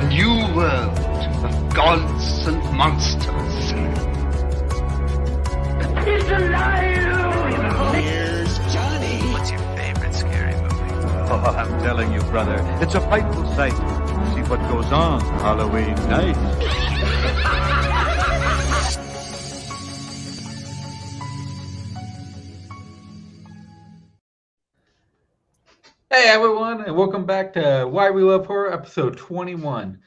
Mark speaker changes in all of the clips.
Speaker 1: a new world of gods and monsters. It's alive!
Speaker 2: Here's Johnny.
Speaker 3: What's your favorite scary movie?
Speaker 4: Oh, I'm telling you, brother, it's a frightful sight to see what goes on Halloween night.
Speaker 5: Hey everyone, and welcome back to Why We Love Horror, episode 21.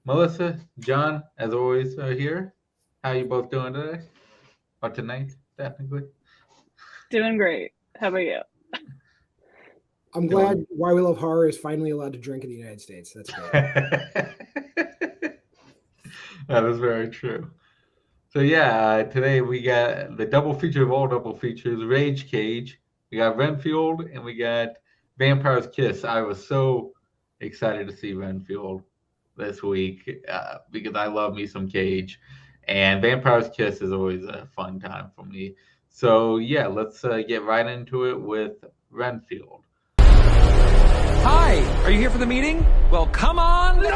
Speaker 5: Melissa, John, as always, are here. How you both doing today? Or tonight, technically?
Speaker 6: Doing great. How about you?
Speaker 7: I'm glad Why We Love Horror is finally allowed to drink in the United States. That's great.
Speaker 5: That is very true. So yeah, today we got the double feature of all double features, Rage Cage. We got Renfield, and we got Vampire's Kiss. I was so excited to see Renfield this week because I love me some Cage, and Vampire's Kiss is always a fun time for me. So yeah, let's get right into it with Renfield.
Speaker 2: Hi, are you here for the meeting? Well, come on. No!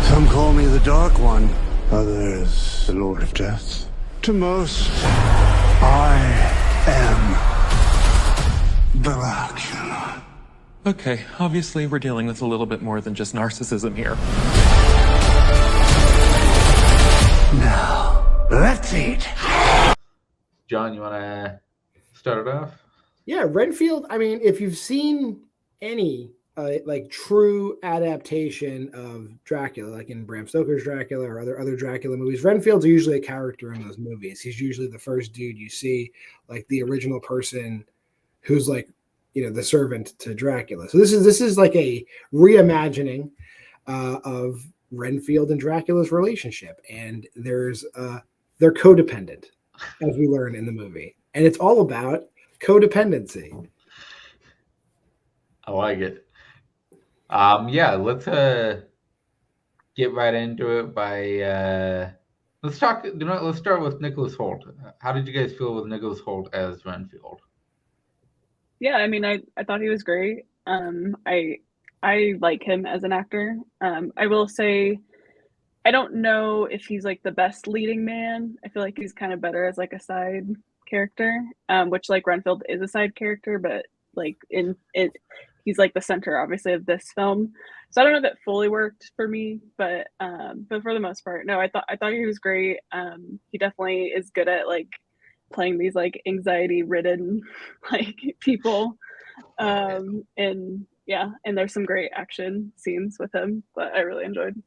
Speaker 8: Some call me the Dark One, others the Lord of Death. To most, I am Dracula.
Speaker 2: Okay, obviously we're dealing with a little bit more than just narcissism here.
Speaker 8: Now, let's eat.
Speaker 5: John, you want to start it off?
Speaker 7: Yeah, Renfield. I mean, if you've seen any like true adaptation of Dracula, like in Bram Stoker's Dracula or other Dracula movies, Renfield's usually a character in those movies. He's usually the first dude you see, like the original person who's like, you know, the servant to Dracula. So this is like a reimagining of Renfield and Dracula's relationship, and they're codependent, as we learn in the movie, and it's all about codependency.
Speaker 5: I like it. Yeah, let's get right into it by let's start with Nicholas Hoult. How did you guys feel with Nicholas Hoult as Renfield?
Speaker 6: Yeah, I mean, I thought he was great. I like him as an actor. I will say, I don't know if he's like the best leading man. I feel like he's kind of better as like a side character, which like Renfield is a side character, but like in it, he's like the center, obviously, of this film. So I don't know if it fully worked for me, but for the most part, no, I thought he was great. He definitely is good at like playing these like anxiety-ridden like people, and yeah, and there's some great action scenes with him that I really enjoyed.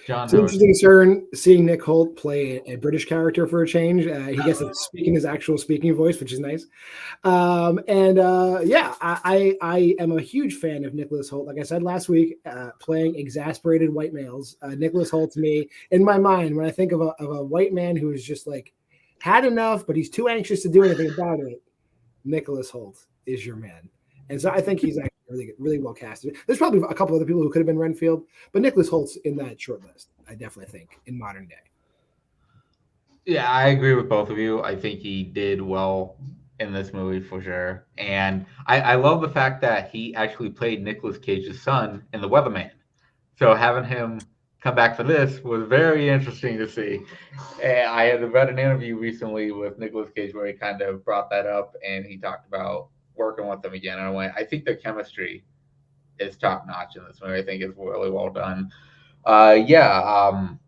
Speaker 7: John, it's interesting seeing Nick Hoult play a British character for a change. He gets to speak in his actual speaking voice, which is nice. Yeah, I am a huge fan of Nicholas Hoult. Like I said last week, playing exasperated white males. Nicholas Hoult, to me, in my mind, when I think of a white man who is just like had enough, but he's too anxious to do anything about it, Nicholas Hoult is your man. And so I think he's actually really well casted. There's probably a couple other people who could have been Renfield, but Nicholas Holt's in that short list, I definitely think, in modern day.
Speaker 5: Yeah, I agree with both of you. I think he did well in this movie for sure. And I love the fact that he actually played Nicolas Cage's son in The Weatherman. So having him come back for this was very interesting to see. And I had read an interview recently with Nicolas Cage where he kind of brought that up, and he talked about working with them again in a way. I think their chemistry is top notch in this movie. I think it's really well done. Brought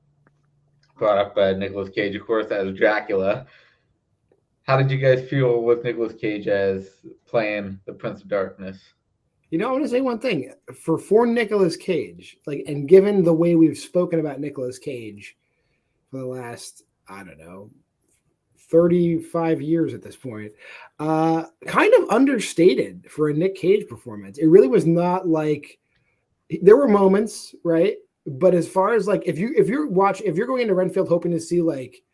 Speaker 5: up Nicolas Cage, of course, as Dracula. How did you guys feel with Nicolas Cage as playing the Prince of Darkness?
Speaker 7: You know, I want to say one thing for Nicolas Cage, like, and given the way we've spoken about Nicolas Cage for the last, I don't know, 35 years at this point, kind of understated for a Nick Cage performance. It really was not like, there were moments, right? But as far as like, if you're going into Renfield hoping to see like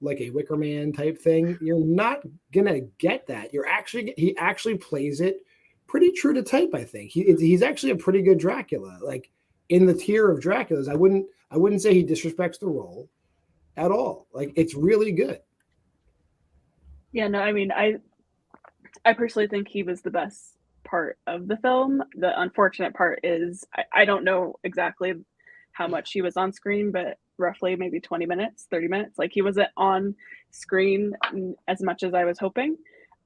Speaker 7: a Wicker Man type thing, you're not gonna get that. He actually plays it pretty true to type. I think he's actually a pretty good Dracula, like in the tier of Draculas. I wouldn't say he disrespects the role at all. Like, it's really good.
Speaker 6: Yeah, no, I mean, I personally think he was the best part of the film. The unfortunate part is I don't know exactly how much he was on screen, but roughly maybe 20 minutes, 30 minutes. Like he wasn't on screen as much as I was hoping.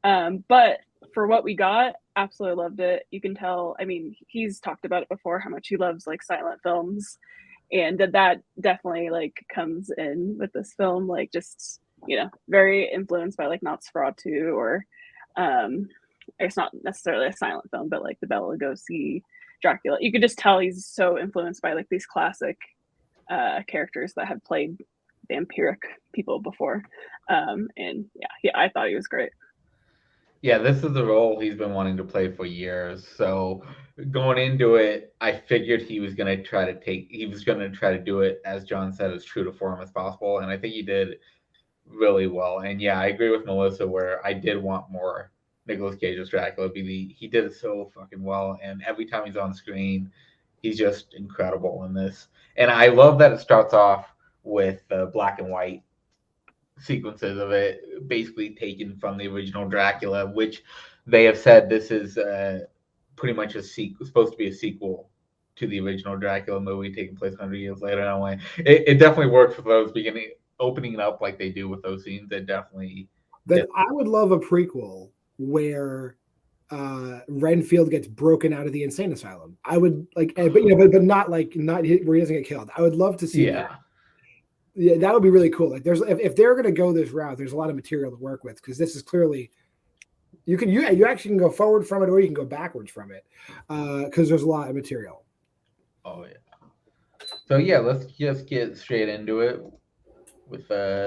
Speaker 6: But for what we got, absolutely loved it. You can tell, I mean, he's talked about it before, how much he loves like silent films. And that definitely like comes in with this film, like just, you know, very influenced by like Nosferatu or I guess not necessarily a silent film, but like the Bela Lugosi Dracula. You could just tell he's so influenced by like these classic characters that have played vampiric people before. And yeah, I thought he was great.
Speaker 5: Yeah, this is the role he's been wanting to play for years. So going into it, I figured he was gonna try to do it, as John said, as true to form as possible. And I think he did really well. And yeah, I agree with Melissa where I did want more Nicolas Cage as Dracula. He did it so fucking well. And every time he's on screen, he's just incredible in this. And I love that it starts off with black and white sequences of it, basically taken from the original Dracula, which they have said this is pretty much supposed to be a sequel to the original Dracula movie taking place 100 years later. In a way, it definitely works for those opening it up like they do with those scenes. It definitely.
Speaker 7: Then I would love a prequel where Renfield gets broken out of the insane asylum. I would like, but not where he doesn't get killed. I would love to see that. Yeah, that would be really cool. Like, if they're going to go this route, there's a lot of material to work with because this is clearly you actually can go forward from it or you can go backwards from it because there's a lot of material.
Speaker 5: Oh yeah. So yeah, let's just get straight into it with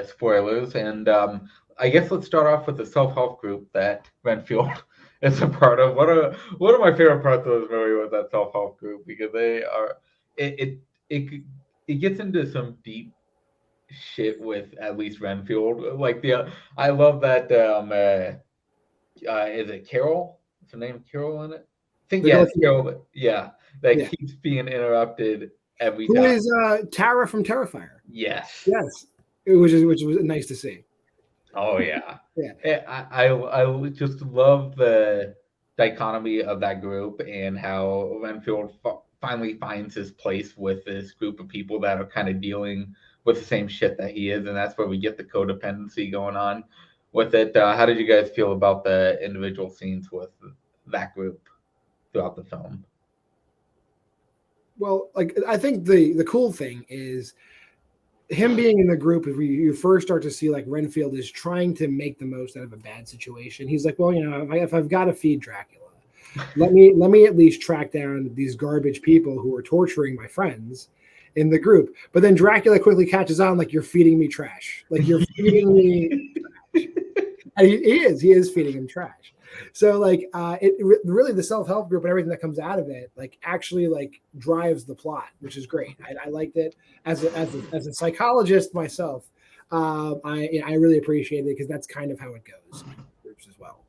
Speaker 5: spoilers, and I guess let's start off with the self-help group that Renfield is a part of. One of my favorite parts of this movie was that self-help group because they are it gets into some deep shit with at least Renfield. Like I love that is it Carol? Is her name Carol in it? I think it's Carol. Yeah, that keeps being interrupted every time.
Speaker 7: Who is Tara from Terrifier?
Speaker 5: Yes.
Speaker 7: Which was nice to see.
Speaker 5: Oh yeah.
Speaker 7: Yeah.
Speaker 5: I just love the dichotomy of that group and how Renfield finally finds his place with this group of people that are kind of dealing with the same shit that he is, and that's where we get the codependency going on with it. How did you guys feel about the individual scenes with that group throughout the film?
Speaker 7: Well, like I think the cool thing is him being in the group. If you first start to see like Renfield is trying to make the most out of a bad situation. He's like, well, if I've got to feed Dracula, let me at least track down these garbage people who are torturing my friends in the group. But then Dracula quickly catches on, like, you're feeding me trash. Like, you're feeding me trash. And he is feeding him trash. So like really the self-help group and everything that comes out of it like actually like drives the plot, which is great. I liked it as a psychologist myself. I really appreciate it because that's kind of how it goes in groups as well.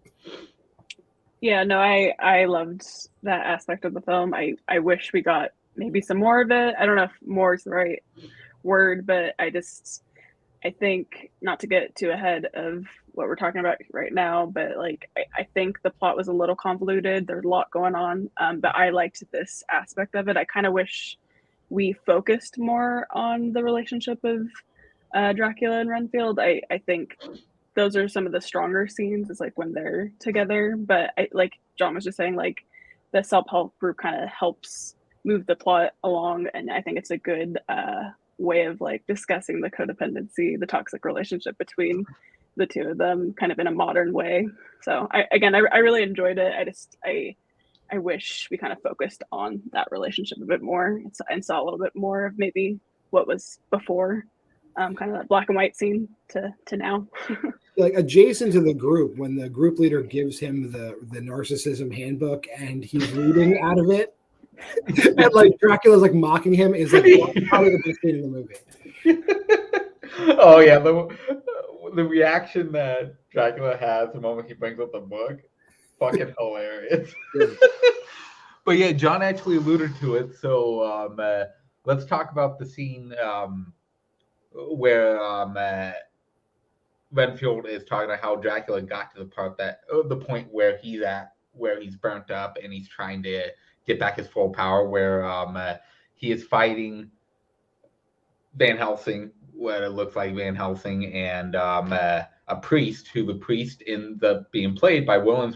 Speaker 6: Yeah, no, I loved that aspect of the film. I wish we got maybe some more of it. I don't know if more is the right word, but I think, not to get too ahead of what we're talking about right now, but like I think the plot was a little convoluted. There's a lot going on, but I liked this aspect of it. I kind of wish we focused more on the relationship of Dracula and Renfield. I think those are some of the stronger scenes, is like when they're together. But like John was just saying, like the self-help group kind of helps move the plot along, and I think it's a good way of like discussing the codependency, the toxic relationship between the two of them, kind of in a modern way. So I really enjoyed it. I wish we kind of focused on that relationship a bit more and saw a little bit more of maybe what was before, kind of that black and white scene to now.
Speaker 7: Like adjacent to the group, when the group leader gives him the narcissism handbook and he's reading out of it, and like Dracula's like mocking him, is like probably the best scene in the movie.
Speaker 5: Oh yeah, the reaction that Dracula has the moment he brings up the book, fucking hilarious. But yeah, John actually alluded to it, so let's talk about the scene where Renfield is talking about how Dracula got to the point where he's at where he's burnt up and he's trying to get back his full power, where he is fighting Van Helsing, what it looks like Van Helsing, and a priest, who the priest ends up being played by William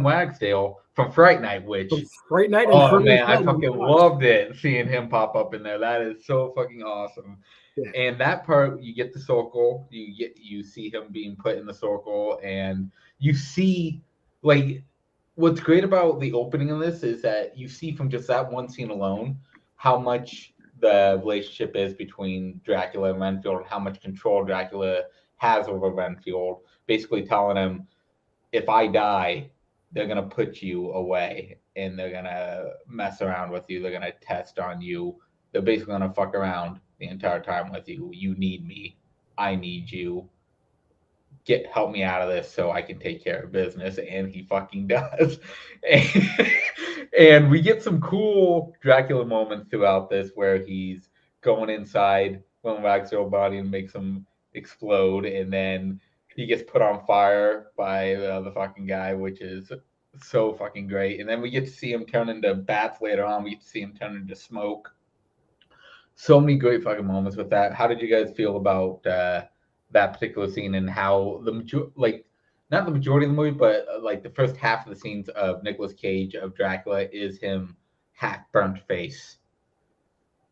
Speaker 5: Wagsdale from Fright Night, which
Speaker 7: From Fright Night and
Speaker 5: oh
Speaker 7: Curly
Speaker 5: man, I
Speaker 7: Feldman.
Speaker 5: fucking loved it seeing him pop up in there. That is so fucking awesome.
Speaker 7: Yeah.
Speaker 5: And that part, you get the circle, you see him being put in the circle, and you see like what's great about the opening of this is that you see from just that one scene alone how much the relationship is between Dracula and Renfield, and how much control Dracula has over Renfield, basically telling him, if I die, they're gonna put you away and they're gonna mess around with you, they're gonna test on you, they're basically gonna fuck around the entire time with you. You need me, I need you. Help me out of this so I can take care of business, and he fucking does. And we get some cool Dracula moments throughout this where he's going inside Will Wagsdale's body and makes him explode, and then he gets put on fire by the fucking guy, which is so fucking great. And then we get to see him turn into bats later on. We get to see him turn into smoke. So many great fucking moments with that. How did you guys feel about that particular scene, and how not the majority of the movie, but like the first half of the scenes of Nicolas Cage of Dracula is him half burnt face?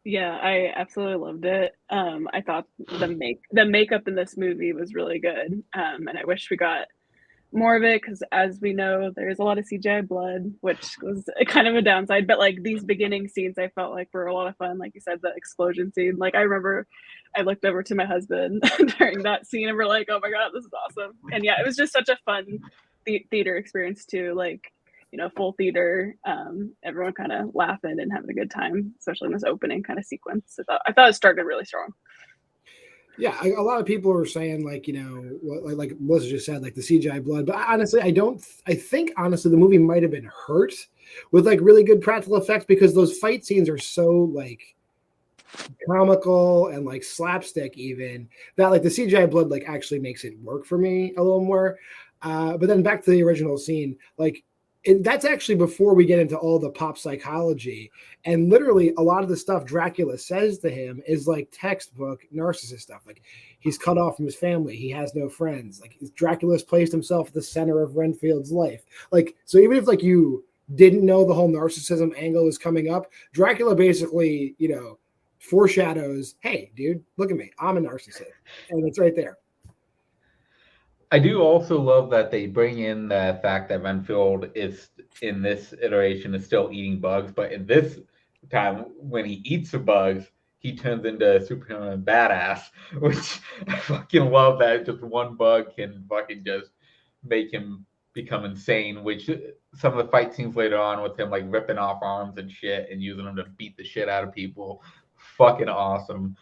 Speaker 6: Yeah, I absolutely loved it. I thought the makeup in this movie was really good, and I wish we got more of it, because as we know, there's a lot of CGI blood, which was kind of a downside. But like these beginning scenes, I felt like were a lot of fun. Like you said, the explosion scene. Like I remember, I looked over to my husband during that scene, and we're like, "Oh my god, this is awesome!" And yeah, it was just such a fun theater experience too. Like, you know, full theater, everyone kind of laughing and having a good time, especially in this opening kind of sequence. I thought it started really strong.
Speaker 7: Yeah, a lot of people are saying, like, you know, like Melissa just said, like the CGI blood. But honestly, I think honestly the movie might have been hurt with like really good practical effects, because those fight scenes are so like comical and like slapstick, even that like the CGI blood like actually makes it work for me a little more. But then back to the original scene, like that's actually before we get into all the pop psychology, and literally a lot of the stuff Dracula says to him is like textbook narcissist stuff. Like he's cut off from his family, he has no friends. Like Dracula's placed himself at the center of Renfield's life. Like, so even if like you didn't know the whole narcissism angle is coming up, Dracula basically, you know, foreshadows, hey, dude, look at me, I'm a narcissist, and it's right there.
Speaker 5: I do also love that they bring in the fact that Renfield is in this iteration is still eating bugs, but in this time when he eats the bugs, he turns into a Superman badass, which I fucking love. That just one bug can fucking just make him become insane. Which some of the fight scenes later on with him like ripping off arms and shit and using them to beat the shit out of people, fucking awesome.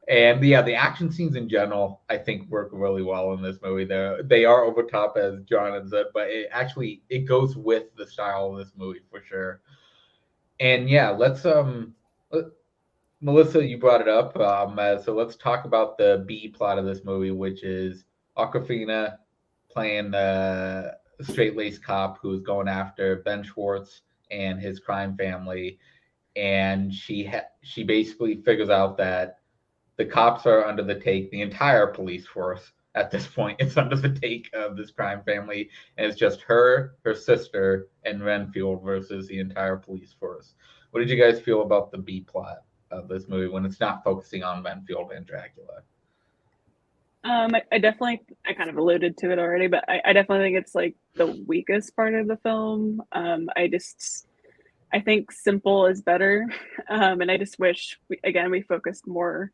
Speaker 5: And yeah, the action scenes in general, I think, work really well in this movie. They are over top, as John had said, but it goes with the style of this movie for sure. And yeah, let's Melissa, you brought it up, so let's talk about the B plot of this movie, which is Awkwafina playing the straight-laced cop who's going after Ben Schwartz and his crime family, and she basically figures out that the cops are under the take. The entire police force at this point is under the take of this crime family, and it's just her sister, and Renfield versus the entire police force. What did you guys feel about the B plot of this movie when it's not focusing on Renfield and Dracula?
Speaker 6: I kind of alluded to it already, but I definitely think it's like the weakest part of the film. I think simple is better, and I just wish we focused more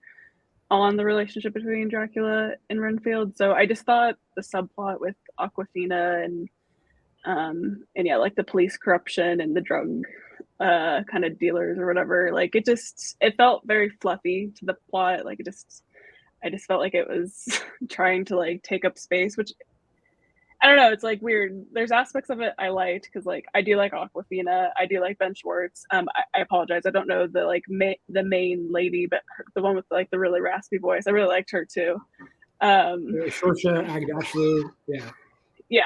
Speaker 6: on the relationship between Dracula and Renfield. So I just thought the subplot with Awkwafina and yeah, like the police corruption and the drug kind of dealers or whatever, like it felt very fluffy to the plot. Like I just felt like it was trying to like take up space, which I don't know. It's like weird. There's aspects of it I liked, because like I do like Awkwafina, I do like Ben Schwartz. I apologize, I don't know the the main lady, but the one with like the really raspy voice, I really liked her too.
Speaker 7: Saoirse Aghdashloo, yeah.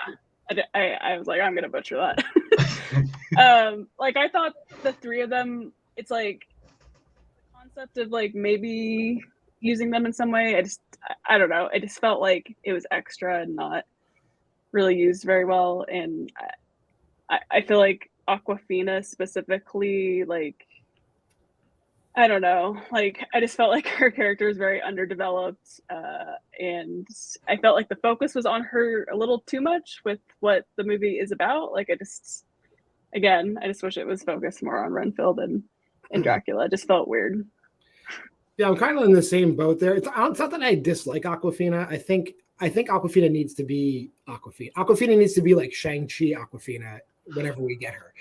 Speaker 6: I was like, I'm gonna butcher that. Like I thought the three of them, it's like the concept of like maybe using them in some way. I don't know. It just felt like it was extra and not really used very well. And I feel like Aquafina specifically, like I don't know, like I just felt like her character was very underdeveloped, and I felt like the focus was on her a little too much with what the movie is about. Like I just wish it was focused more on Renfield and Dracula. It just felt weird.
Speaker 7: Yeah, I'm kind of in the same boat there. It's not that I dislike Aquafina. I think Aquafina needs to be Aquafina. Aquafina needs to be like Shang-Chi Aquafina whenever we get her.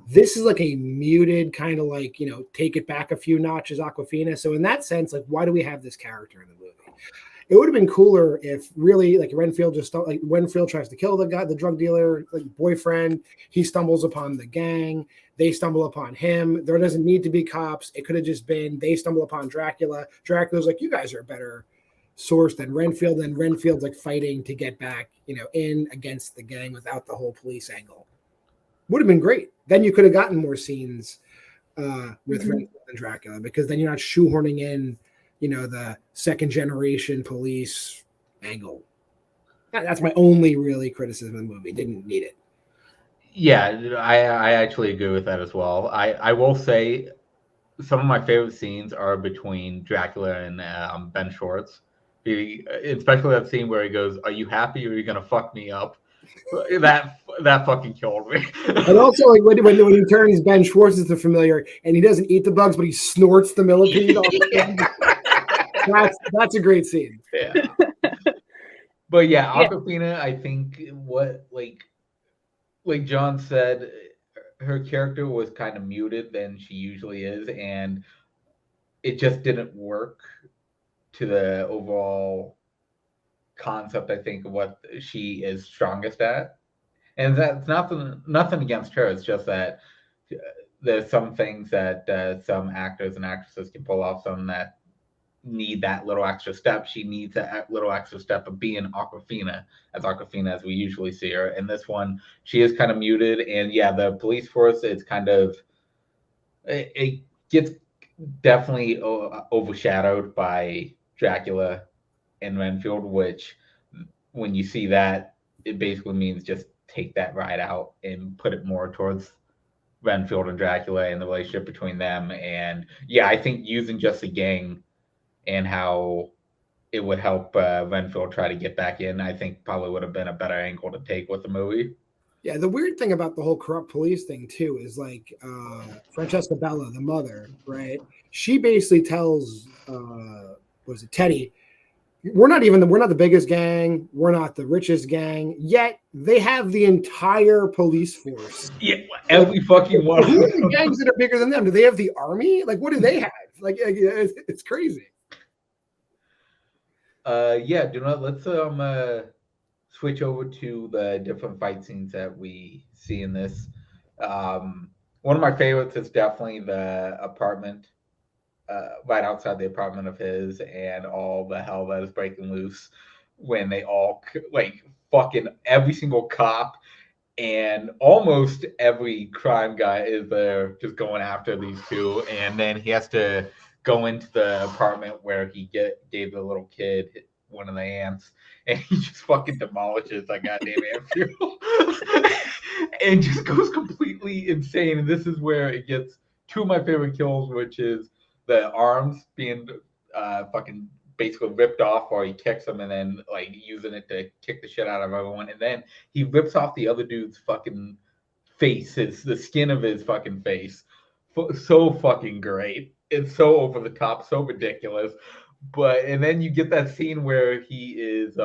Speaker 7: This is like a muted kind of like, take it back a few notches Aquafina. So in that sense, like, why do we have this character in the movie? It would have been cooler if really like Renfield tries to kill the guy, the drug dealer, like boyfriend. He stumbles upon the gang. They stumble upon him. There doesn't need to be cops. It could have just been they stumble upon Dracula. Dracula's like, you guys are a better source than Renfield, and Renfield's like fighting to get back, in against the gang without the whole police angle. Would have been great. Then you could have gotten more scenes with Renfield and Dracula, because then you're not shoehorning in, the second generation police angle. That's my only really criticism of the movie. Didn't need it.
Speaker 5: Yeah, I actually agree with that as well. I will say some of my favorite scenes are between Dracula and Ben Schwartz. Especially that scene where he goes, "Are you happy or are you gonna fuck me up?" That fucking killed me.
Speaker 7: And also, like when he turns Ben Schwartz into familiar, and he doesn't eat the bugs, but he snorts the millipede. That's a great scene.
Speaker 5: Yeah. But yeah, Aquafina, I think what like John said, her character was kind of muted than she usually is, and it just didn't work to the overall concept, I think, of what she is strongest at. And that's nothing against her. It's just that there's some things that some actors and actresses can pull off, some that need that little extra step. She needs that little extra step of being Aquafina as we usually see her. In this one, she is kind of muted, and yeah, the police force is kind of it gets definitely overshadowed by Dracula and Renfield, which when you see that, it basically means just take that ride out and put it more towards Renfield and Dracula and the relationship between them. And yeah, I think using just the gang and how it would help Renfield try to get back in, I think probably would have been a better angle to take with the movie.
Speaker 7: Yeah, the weird thing about the whole corrupt police thing too is like Francesca Bella, the mother, right? She basically tells Teddy, we're not the biggest gang, we're not the richest gang, yet they have the entire police force.
Speaker 5: Yeah, every fucking one.
Speaker 7: Who are the gangs that are bigger than them? Do they have the army? Like, what do they have? Like, it's crazy.
Speaker 5: Yeah, let's switch over to the different fight scenes that we see in this. One of my favorites is definitely the apartment, right outside the apartment of his, and all the hell that is breaking loose when they all fucking every single cop and almost every crime guy is there just going after these two, and then he has to go into the apartment where he gave the little kid one of the ants, and he just fucking demolishes that goddamn ant field and just goes completely insane. And this is where it gets two of my favorite kills, which is the arms being fucking basically ripped off, or he kicks them and then like using it to kick the shit out of everyone, and then he rips off the other dude's fucking face, the skin of his fucking face. So fucking great. It's so over the top, so ridiculous. And then you get that scene where he is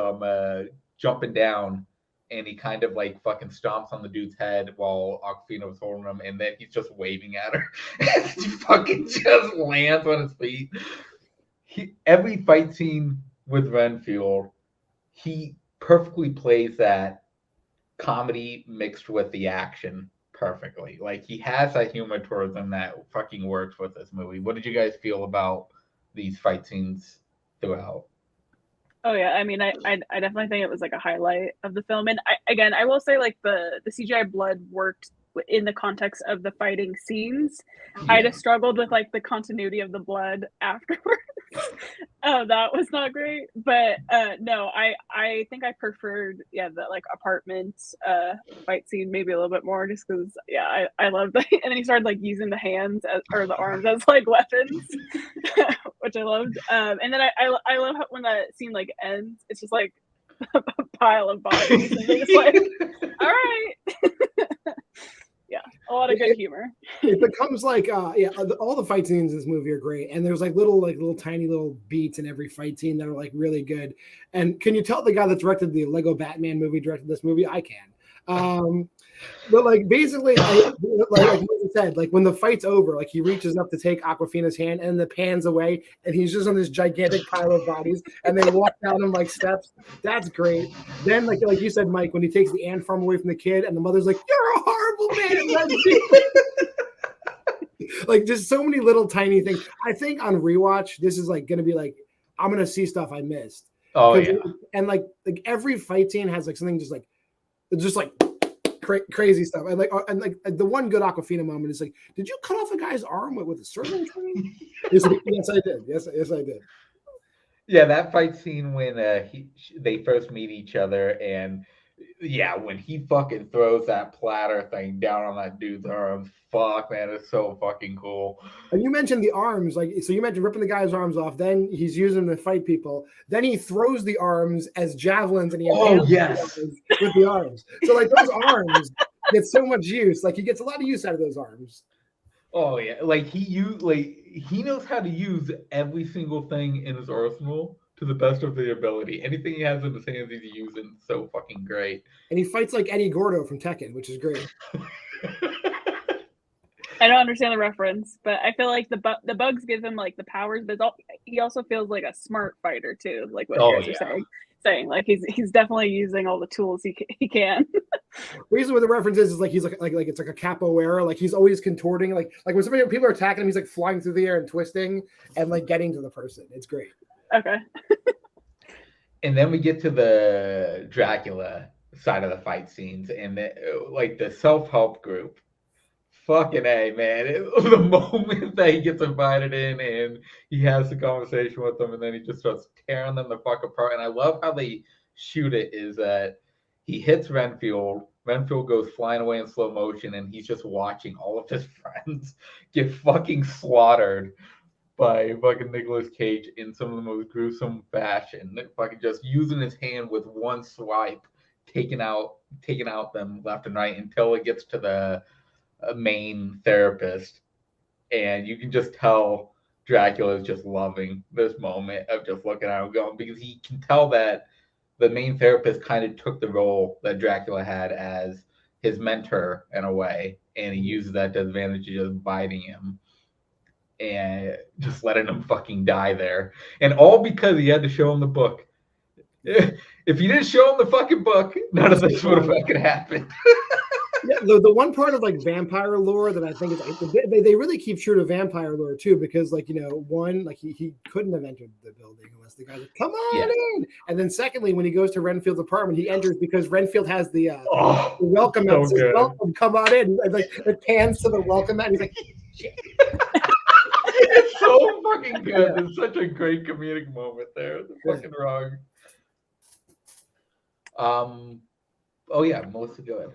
Speaker 5: jumping down, and he kind of like fucking stomps on the dude's head while Aquafina was holding him, and then he's just waving at her. And he fucking just lands on his feet. Every fight scene with Renfield, he perfectly plays that comedy mixed with the action perfectly. Like, he has that humor towards him that fucking works with this movie. What did you guys feel about these fight scenes throughout?
Speaker 6: Oh yeah, I mean, I definitely think it was like a highlight of the film, and I will say like the CGI blood worked in the context of the fighting scenes. I
Speaker 5: Yeah.
Speaker 6: just struggled with like the continuity of the blood afterwards. That was not great, but no, I think I preferred the like apartment fight scene maybe a little bit more just because I love that, and then he started like using the hands or the arms as like weapons, which I loved. And then I love how when that scene like ends, it's just like a pile of bodies, and they're just like, all right, yeah, a lot of good humor.
Speaker 7: It becomes like all the fight scenes in this movie are great, and there's like little tiny little beats in every fight scene that are like really good. And can you tell the guy that directed the Lego Batman movie directed this movie? I can. But like basically, like what you said, like when the fight's over, like he reaches up to take Aquafina's hand, and the pans away, and he's just on this gigantic pile of bodies, and they walk down him like steps. That's great. Then, like you said, Mike, when he takes the ant farm away from the kid, and the mother's like, "You're a horrible man." Like just so many little tiny things. I think on rewatch, this is like going to be like I'm going to see stuff I missed.
Speaker 5: Oh yeah.
Speaker 7: And like every fight scene has like something just like crazy stuff. And like the one good Aquafina moment is like, did you cut off a guy's arm with a serpent train? Yes, I did. Yes, I did.
Speaker 5: Yeah, that fight scene when they first meet each other, and when he fucking throws that platter thing down on that dude's arms, fuck man, it's so fucking cool.
Speaker 7: And you mentioned the arms, like so you mentioned ripping the guy's arms off, then he's using them to fight people, then he throws the arms as javelins, and he with the arms. So like those arms get so much use, like he gets a lot of use out of those arms.
Speaker 5: Oh yeah, like he knows how to use every single thing in his arsenal to the best of their ability. Anything he has in his hands, he's using so fucking great.
Speaker 7: And he fights like Eddie Gordo from Tekken, which is great.
Speaker 6: I don't understand the reference, but I feel like the bugs give him like the powers, but he also feels like a smart fighter too, like what you guys are saying. Like he's definitely using all the tools he can.
Speaker 7: Reason what the reference is like he's like it's like a capoeira, like he's always contorting, like when people are attacking him, he's like flying through the air and twisting and like getting to the person. It's great.
Speaker 6: Okay.
Speaker 5: And then we get to the Dracula side of the fight scenes, and the self-help group. Fucking A, man. The moment that he gets invited in and he has the conversation with them, and then he just starts tearing them the fuck apart. And I love how they shoot it is that he hits Renfield. Renfield goes flying away in slow motion, and he's just watching all of his friends get fucking slaughtered by fucking Nicolas Cage in some of the most gruesome fashion. Fucking just using his hand with one swipe, taking out them left and right until it gets to the main therapist, and you can just tell Dracula is just loving this moment of just looking at him going, because he can tell that the main therapist kind of took the role that Dracula had as his mentor in a way, and he uses that to advantage of just biting him and just letting him fucking die there, and all because he had to show him the book. If you didn't show him the fucking book, none of this would have fucking happened.
Speaker 7: Yeah, the one part of like vampire lore that I think is they really keep true to vampire lore too, because like one, like he couldn't have entered the building unless the guy's like, come on in. And then secondly, when he goes to Renfield's apartment, he enters because Renfield has the welcome mat. So says, welcome, come on in. And like it pans to the welcome mat, and he's like, shit.
Speaker 5: It's so fucking good. It's such a great comedic moment there. It's fucking wrong. Oh yeah, Melissa, go ahead.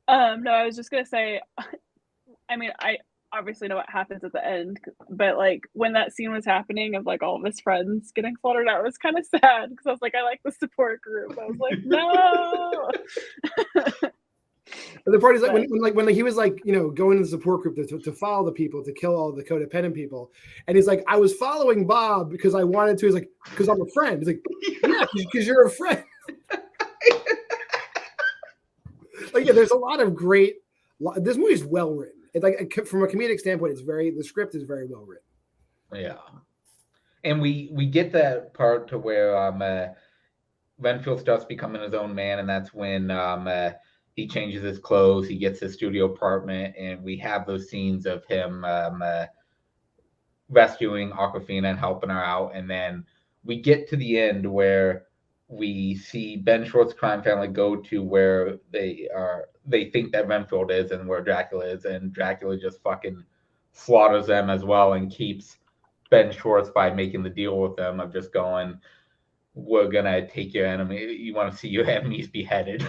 Speaker 6: No, I was just gonna say, I mean, I obviously know what happens at the end, but like when that scene was happening of like all of his friends getting slaughtered out, it was kind of sad because I was like, I like the support group. I was like, no.
Speaker 7: The part is like when he was like going to the support group to follow the people, to kill all the codependent people, and he's like, I was following Bob because I wanted to. He's like, because I'm a friend. He's like, yeah, because you're a friend. Like there's a lot of great. This movie's well written. It's like from a comedic standpoint, the script is very well written.
Speaker 5: Yeah, and we get that part to where Renfield starts becoming his own man, and that's when he changes his clothes, he gets his studio apartment, and we have those scenes of him rescuing Aquafina and helping her out, and then we get to the end where we see Ben Short's crime family go to where they think that Renfield is and where Dracula is, and Dracula just fucking slaughters them as well and keeps Ben Schwartz by making the deal with them of just going, we're gonna take your enemy. You want to see your enemies beheaded,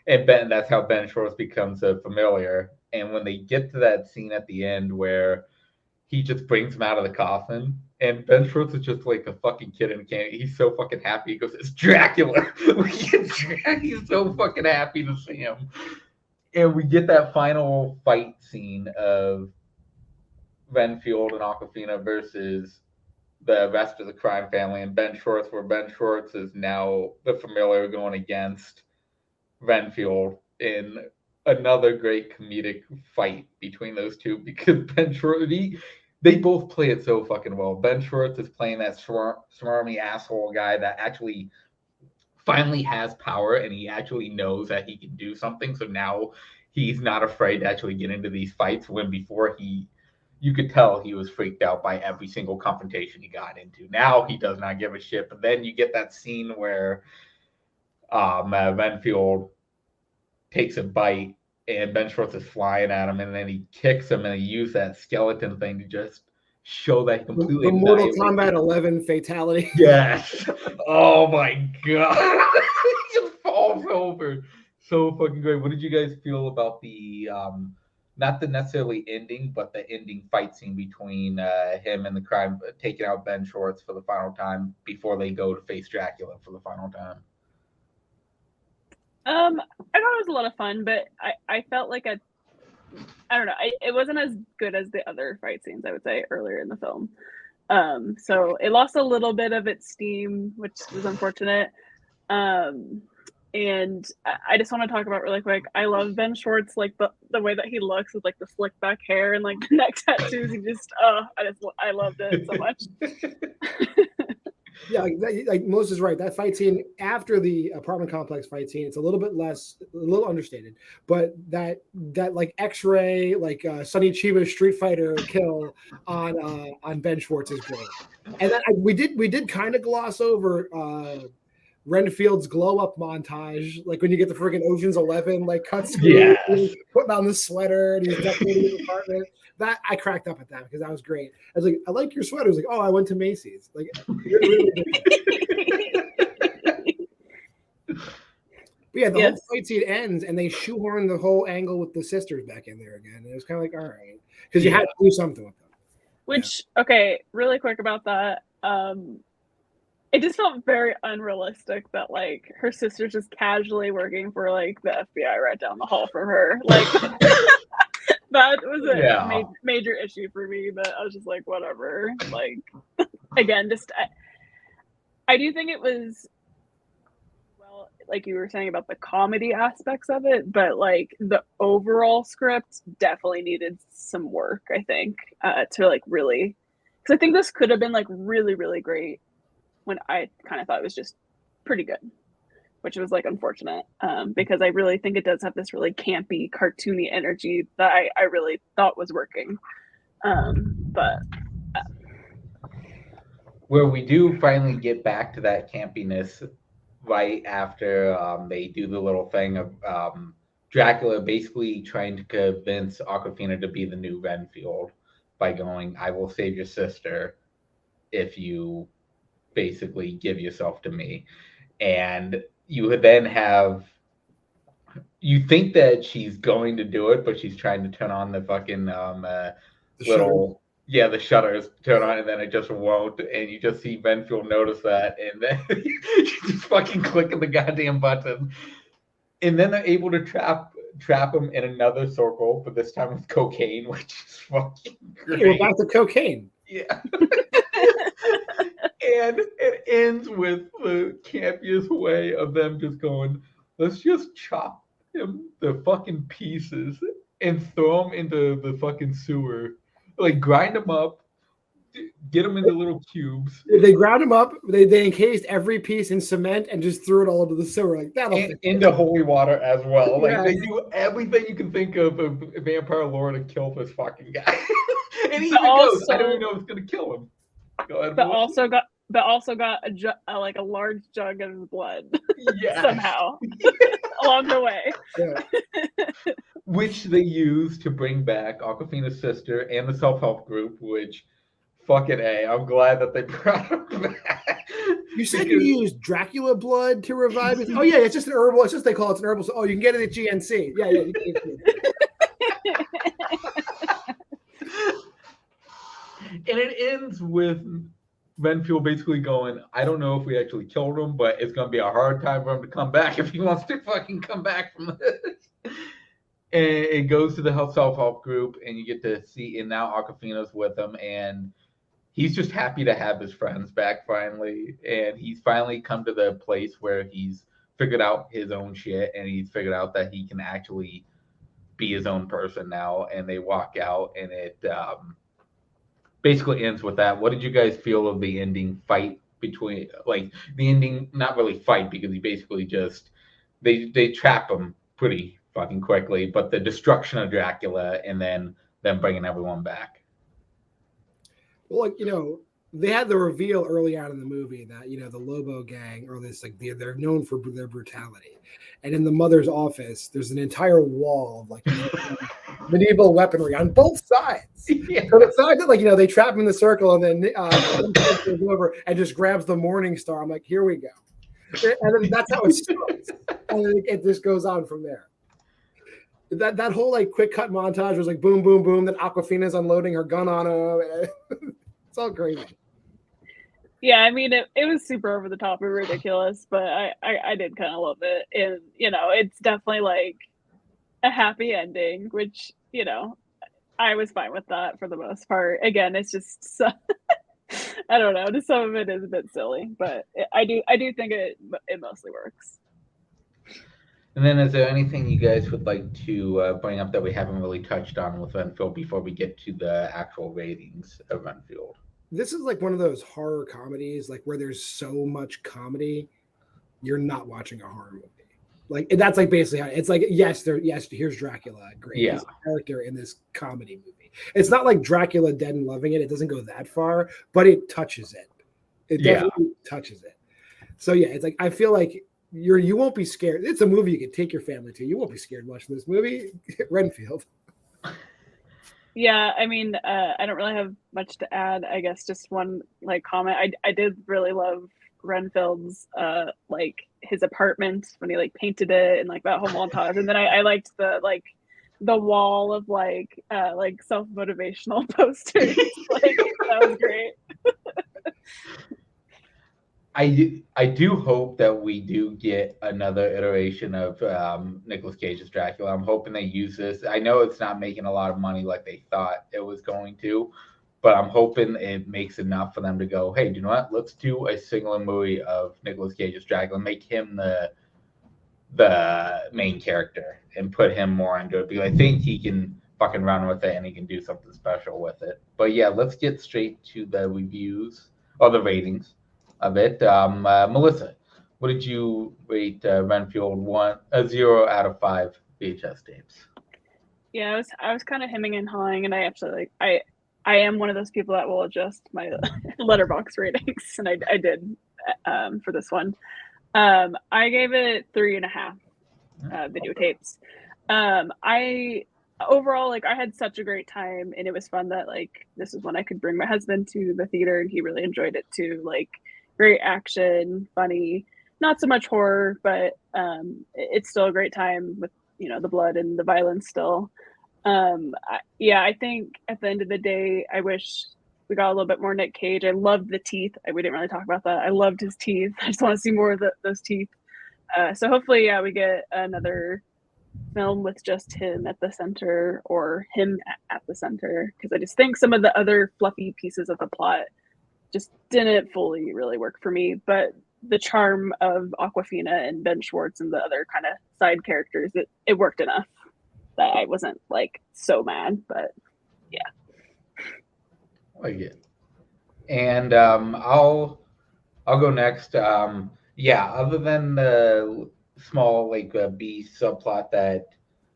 Speaker 5: and that's how Ben Schwartz becomes a familiar. And when they get to that scene at the end where he just brings him out of the coffin, and Ben Schwartz is just like a fucking kid in a candy. He's so fucking happy. He goes, "It's Dracula!" He's so fucking happy to see him. And we get that final fight scene of Renfield and Aquafina versus the rest of the crime family and Ben Schwartz, where Ben Schwartz is now the familiar going against Renfield in another great comedic fight between those two, because Ben Schwartz, they both play it so fucking well. Ben Schwartz is playing that smarmy asshole guy that actually finally has power and he actually knows that he can do something. So now he's not afraid to actually get into these fights, when before you could tell he was freaked out by every single confrontation he got into. Now he does not give a shit. But then you get that scene where Renfield takes a bite and Ben Schwartz is flying at him, and then he kicks him, and he used that skeleton thing to just show that he completely.
Speaker 7: The Mortal Kombat 11 fatality.
Speaker 5: Yes. Oh my god. He just falls over. So fucking great. What did you guys feel about the not the necessarily ending, but the ending fight scene between him and the crime, taking out Ben Schwartz for the final time before they go to face Dracula for the final time?
Speaker 6: I thought it was a lot of fun, but I felt like I don't know. It wasn't as good as the other fight scenes, I would say, earlier in the film. So it lost a little bit of its steam, which was unfortunate. And I just want to talk about really quick. I love Ben Schwartz, like the way that he looks with like the slick back hair and like the neck tattoos. He just, I loved it so much.
Speaker 7: Yeah, like Melissa's right. That fight scene after the apartment complex fight scene, it's a little understated, but that like X-ray, like Sonny Chiba's Street Fighter kill on Ben Schwartz is great. And then we did kind of gloss over Renfield's glow up montage, like when you get the freaking Ocean's 11 like cuts, putting on the sweater and he's decorating his apartment. That I cracked up at that because that was great. I was like, I like your sweater. I was like, oh, I went to Macy's. Like, you're really but yeah, the whole fight scene ends and they shoehorn the whole angle with the sisters back in there again. And it was kind of like, all right, because you had to do something with them.
Speaker 6: Which, okay, really quick about that. It just felt very unrealistic that like her sister's just casually working for like the FBI right down the hall from her. Like that was a major issue for me, but I was just like, whatever. Like, again, just I do think it was, well, like you were saying about the comedy aspects of it, but like the overall script definitely needed some work, I think, to like really, because I think this could have been like really, really great when I kind of thought it was just pretty good, which was like unfortunate, because I really think it does have this really campy, cartoony energy that I really thought was working. But
Speaker 5: where we do finally get back to that campiness right after they do the little thing of Dracula basically trying to convince Awkwafina to be the new Renfield by going, I will save your sister if you basically give yourself to me. And you then have, you think that she's going to do it, but she's trying to turn on the fucking the shutters turn on, and then it just won't, and you just see Renfield notice that, and then she's just fucking clicking the goddamn button, and then they're able to trap him in another circle, but this time with cocaine, which is fucking great.
Speaker 7: Hey, we're back to cocaine.
Speaker 5: Yeah. And it ends with the campiest way of them just going, let's just chop him to fucking pieces and throw him into the fucking sewer. Like, grind him up, get him into little cubes.
Speaker 7: They ground him up, they encased every piece in cement and just threw it all into the sewer. Like, that'll
Speaker 5: into holy water as well. Like, they do everything you can think of vampire lore to kill this fucking guy. And he even goes, I don't even know if it's going to kill him.
Speaker 6: But also but also got like a large jug of blood
Speaker 5: Yeah.
Speaker 6: somehow along the way.
Speaker 7: Yeah.
Speaker 5: Which they use to bring back Aquafina's sister and the self-help group, which fucking A. I'm glad that they brought them back.
Speaker 7: You said you used Dracula blood to revive it. Oh yeah, it's just an herbal. It's just they call it an herbal. Oh, you can get it at GNC. Yeah, you can get it.
Speaker 5: And it ends with Renfield basically going, I don't know if we actually killed him, but it's going to be a hard time for him to come back if he wants to fucking come back from this. And it goes to the self-help group, and you get to see, and now Aquafina's with him, and he's just happy to have his friends back finally. And he's finally come to the place where he's figured out his own shit, and he's figured out that he can actually be his own person now. And they walk out, and it basically ends with that. What did you guys feel of the ending fight between, like, the ending, not really fight, because he basically just, they trap him pretty fucking quickly, but the destruction of Dracula and then them bringing everyone back.
Speaker 7: Well, like, they had the reveal early on in the movie that, the Lobo gang, or this, like, they're known for their brutality. And in the mother's office, there's an entire wall of, like, medieval weaponry on both sides.
Speaker 5: Yeah.
Speaker 7: So the fact that, like, they trap him in the circle and then goes over and just grabs the Morning Star, I'm like, here we go. And then that's how it starts. And then it just goes on from there. That whole, like, quick cut montage was like boom, boom, boom. Then Aquafina's unloading her gun on him. It's all crazy.
Speaker 6: Yeah, I mean, it was super over the top and ridiculous, but I did kind of love it. And, it's definitely like a happy ending, which, I was fine with that for the most part. Again, it's just, I don't know, just some of it is a bit silly, but I do think it mostly works.
Speaker 5: And then is there anything you guys would like to bring up that we haven't really touched on with Renfield before we get to the actual ratings of Renfield?
Speaker 7: This is like one of those horror comedies, like, where there's so much comedy, you're not watching a horror movie. Like, that's like basically how it's like. Yes, here's Dracula, great,
Speaker 5: yeah,
Speaker 7: he's a character in this comedy movie. It's not like Dracula Dead and Loving It. It doesn't go that far, but it touches it. It definitely touches it. So yeah, it's like, I feel like you won't be scared. It's a movie you can take your family to. You won't be scared watching this movie. Renfield.
Speaker 6: Yeah, I mean, I don't really have much to add. I guess just one, like, comment. I did really love Renfield's like, his apartment when he, like, painted it, and, like, that whole montage. And then I liked the wall of like self-motivational posters. Like, that was great.
Speaker 5: I do hope that we do get another iteration of Nicolas Cage's Dracula. I'm hoping they use this. I know it's not making a lot of money like they thought it was going to, but I'm hoping it makes enough for them to go, hey, do you know what? Let's do a single movie of Nicolas Cage's Dracula, make him the main character and put him more into it, because I think he can fucking run with it and he can do something special with it. But yeah, let's get straight to the reviews or the ratings of it. Melissa, what did you rate Renfield? 0 out of 5 VHS tapes?
Speaker 6: Yeah, I was kind of hemming and hawing, and I actually, like, I am one of those people that will adjust my letterbox ratings, and I did for this one. I gave it 3.5 videotapes. I overall, like, I had such a great time, and it was fun that, like, this is when I could bring my husband to the theater, and he really enjoyed it too. Like, great action, funny, not so much horror, but it's still a great time with, the blood and the violence still. I think at the end of the day, I wish we got a little bit more Nick Cage. I loved the teeth. We didn't really talk about that. I loved his teeth. I just want to see more of those teeth. So hopefully, we get another film with just him at the center, or him at the center, because I just think some of the other fluffy pieces of the plot just didn't fully really work for me. But the charm of Aquafina and Ben Schwartz and the other kind of side characters, it worked enough that I wasn't, like, so mad. But yeah.
Speaker 5: Like it. And I'll go next. Other than the small, like, B subplot that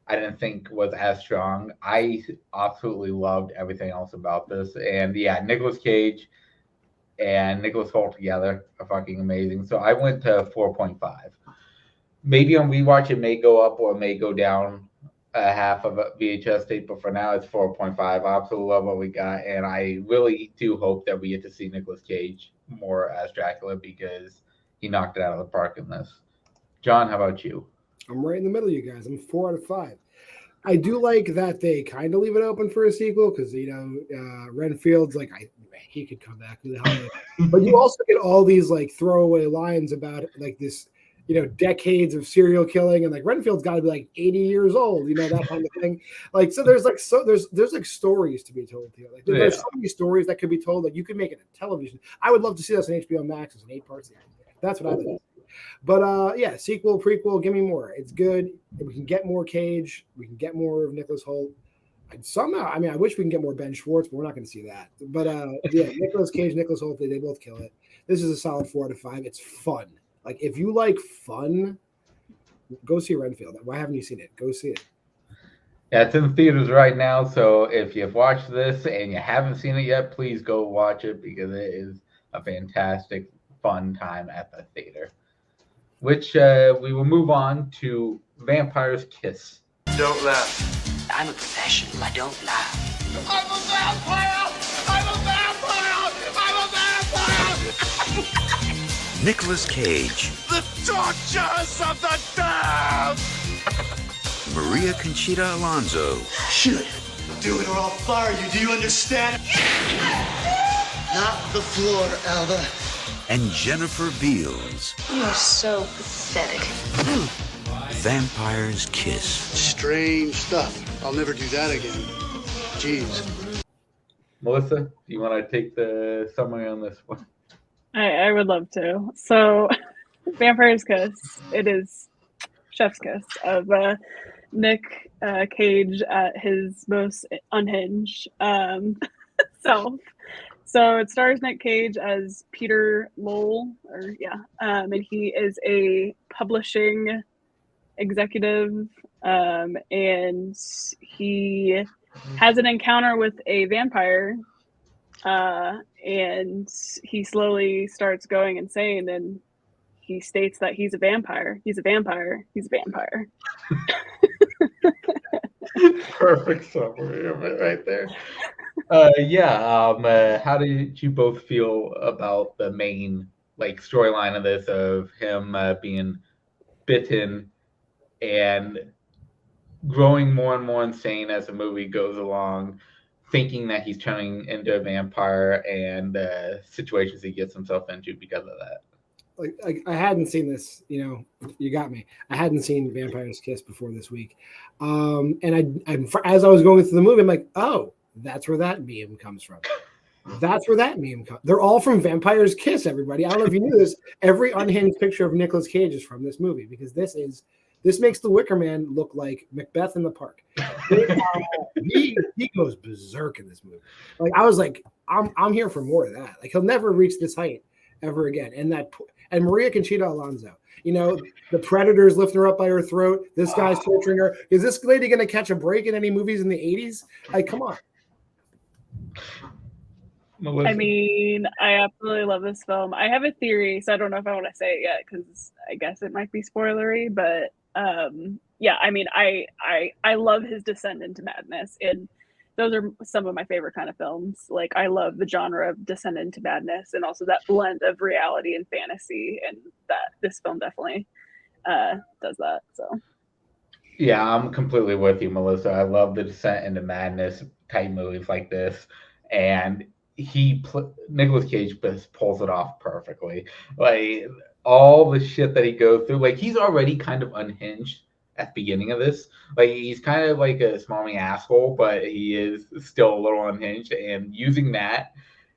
Speaker 5: I didn't think was as strong, I absolutely loved everything else about this. And yeah, Nicolas Cage, and Nicholas Hoult together are fucking amazing. So I went to 4.5. Maybe on rewatch it may go up or it may go down a half of a VHS tape, but for now it's 4.5. I absolutely love what we got, and I really do hope that we get to see Nicolas Cage more as Dracula because he knocked it out of the park in this. John, how about you?
Speaker 7: I'm right in the middle, you guys. I'm 4 out of 5. I do like that they kind of leave it open for a sequel because Renfield's like, he could come back. Who the hell knows? But you also get all these like throwaway lines about like this, decades of serial killing, and like Renfield's got to be like 80 years old, that kind of thing. Like, so there's like stories to be told here. Like there's so many stories that could be told. Like you could make it a television. I would love to see this on HBO Max as an 8-part series. That's what I think. But yeah, sequel, prequel, give me more. It's good. We can get more Cage. We can get more of Nicholas Hoult. Somehow, I wish we can get more Ben Schwartz, but we're not going to see that. But yeah, Nicholas Cage, Nicholas Hoult, they both kill it. This is a solid 4 out of 5. It's fun. Like if you like fun, go see Renfield. Why haven't you seen it? Go see it.
Speaker 5: Yeah, it's in the theaters right now. So if you've watched this and you haven't seen it yet, please go watch it because it is a fantastic, fun time at the theater. Which we will move on to Vampire's Kiss.
Speaker 3: Don't laugh.
Speaker 9: I'm a professional. I don't laugh.
Speaker 10: I'm a vampire! I'm a vampire! I'm a vampire!
Speaker 11: Nicolas Cage.
Speaker 10: The tortures of the damned!
Speaker 11: Maria Conchita Alonso.
Speaker 12: Shoot. Do it or I'll fire you. Do you understand? Not the floor, Alva.
Speaker 11: And Jennifer Beals.
Speaker 13: You are so pathetic.
Speaker 11: Vampire's Kiss.
Speaker 12: Strange stuff. I'll never do that again. Jeez.
Speaker 5: Melissa, do you want to take the summary on this one?
Speaker 6: I would love to. So, Vampire's Kiss. It is chef's kiss of Nick Cage at his most unhinged self. So it stars Nick Cage as Peter Lowell, and he is a publishing executive, and he has an encounter with a vampire, and he slowly starts going insane, and he states that he's a vampire. He's a vampire. He's a vampire.
Speaker 5: Perfect summary of it right there. How did you both feel about the main storyline of this, of him being bitten and growing more and more insane as the movie goes along, thinking that he's turning into a vampire, and the situations he gets himself into because of that?
Speaker 7: I hadn't seen this, you got me. I hadn't seen Vampire's Kiss before this week. And as I was going through the movie, I'm like, oh, that's where that meme comes from. That's where that meme comes. They're all from Vampire's Kiss, everybody. I don't know if you knew this. Every unhinged picture of Nicolas Cage is from this movie because this makes the Wicker Man look like Macbeth in the park. He goes berserk in this movie. Like I was like, I'm here for more of that. Like he'll never reach this height ever again. And Maria Conchita Alonso, the Predator's lifting her up by her throat. This guy's torturing her. Is this lady going to catch a break in any movies in the 80s? Like, come on.
Speaker 6: I mean, I absolutely love this film. I have a theory, so I don't know if I want to say it yet because I guess it might be spoilery. But yeah, I mean, I love his descent into madness, and those are some of my favorite kind of films. Like, I love the genre of descent into madness, and also that blend of reality and fantasy, and that this film definitely does that. So.
Speaker 5: Yeah, I'm completely with you, Melissa. I love the descent into madness type movies like this, and Nicolas Cage just pulls it off perfectly. Like all the shit that he goes through, like he's already kind of unhinged at the beginning of this. Like he's kind of like a smarmy asshole, but he is still a little unhinged, and using that,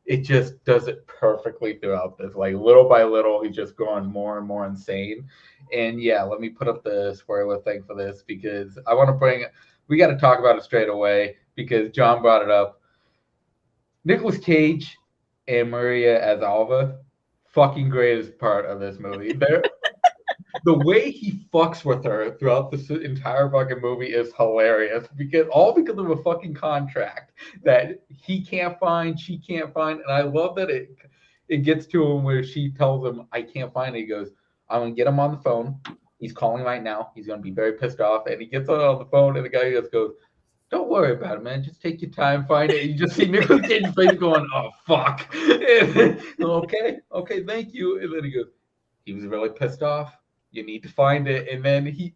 Speaker 5: it just does it perfectly throughout this. Like little by little, he's just growing more and more insane. And yeah, let me put up the spoiler thing for this because we got to talk about it straight away because John brought it up. Nicolas Cage and Maria as Alva, fucking greatest part of this movie. The way he fucks with her throughout this entire fucking movie is hilarious because of a fucking contract that he can't find, she can't find, and I love that it gets to him where she tells him, I can't find it. He goes, I'm going to get him on the phone. He's calling right now. He's going to be very pissed off. And he gets on the phone, and the guy just goes, don't worry about it, man. Just take your time, find it. And you just see Nicolas Cage's face going, oh, fuck. Okay, thank you. And then he goes, he was really pissed off. You need to find it. And then he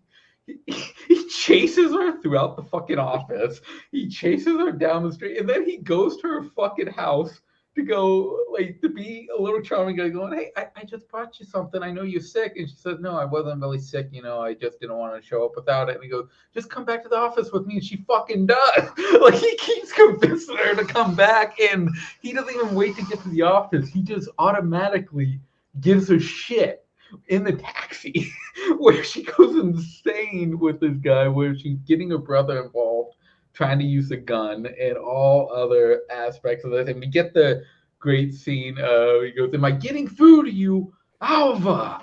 Speaker 5: chases her throughout the fucking office. He chases her down the street, and then he goes to her fucking house to go, like, to be a little charming guy going, hey, I just brought you something. I know you're sick. And she says, no, I wasn't really sick. I just didn't want to show up without it. And he goes, just come back to the office with me. And she fucking does. Like, he keeps convincing her to come back, and he doesn't even wait to get to the office. He just automatically gives her shit in the taxi where she goes insane with this guy, where she's getting her brother involved, trying to use a gun, and all other aspects of this. And we get the great scene. He goes, am I getting through to you, Alva?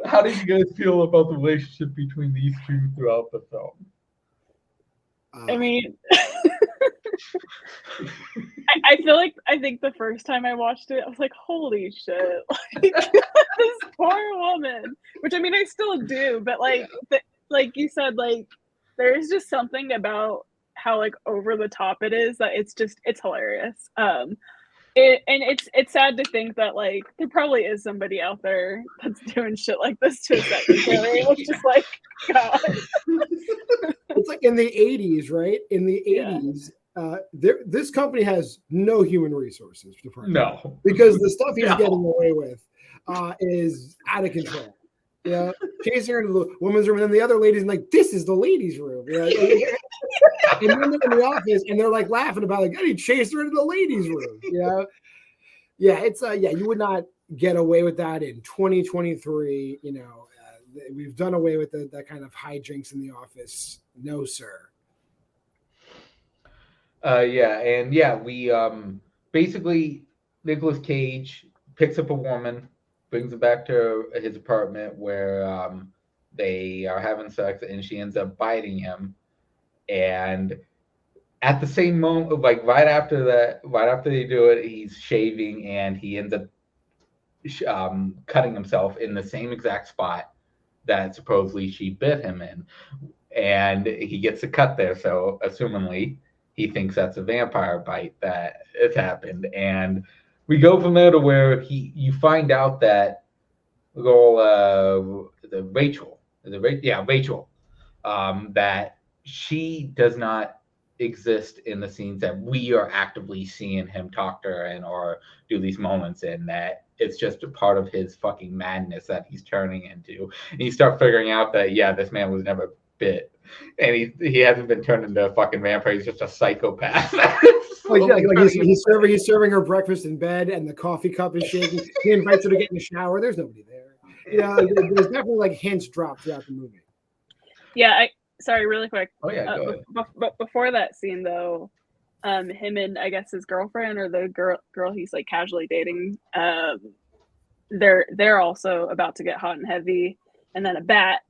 Speaker 5: How did you guys feel about the relationship between these two throughout the film?
Speaker 6: I mean, I think the first time I watched it, I was like, holy shit. Like, this poor woman. Which, I mean, I still do, but like you said, like, there's just something about how, like, over the top it is that it's hilarious. It's sad to think that, like, there probably is somebody out there that's doing shit like this to a secretary. It's just like, God.
Speaker 7: It's like in the 80s, right? In the 80s, this company has no human resources department.
Speaker 5: No.
Speaker 7: Because the stuff he's getting away with is out of control. Yeah, chasing her into the women's room, and then the other ladies like, this is the ladies' room. Yeah, and then they're in the office, and they're like laughing about like, he chased her into the ladies' room. It's you would not get away with that in 2023. We've done away with that kind of hijinks in the office. No, sir.
Speaker 5: We basically Nicolas Cage picks up a woman, brings her back to his apartment where they are having sex, and she ends up biting him. And at the same moment, like right after they do it, he's shaving, and he ends up cutting himself in the same exact spot that supposedly she bit him in. And he gets a cut there, so assumingly he thinks that's a vampire bite that has happened. And we go from there to where you find out that Rachel, that she does not exist in the scenes that we are actively seeing him talk to her in or do these moments in, that it's just a part of his fucking madness that he's turning into. And you start figuring out that, this man was never bit. And he hasn't been turned into a fucking vampire. He's just a psychopath.
Speaker 7: He's serving her breakfast in bed, and the coffee cup is shaking. He invites her to get in the shower. There's nobody there. There's definitely like hints dropped throughout the movie.
Speaker 6: Yeah, sorry, really quick.
Speaker 5: Oh yeah, go ahead.
Speaker 6: But before that scene, though, him and I guess his girlfriend or the girl he's like casually dating, they're also about to get hot and heavy, and then a bat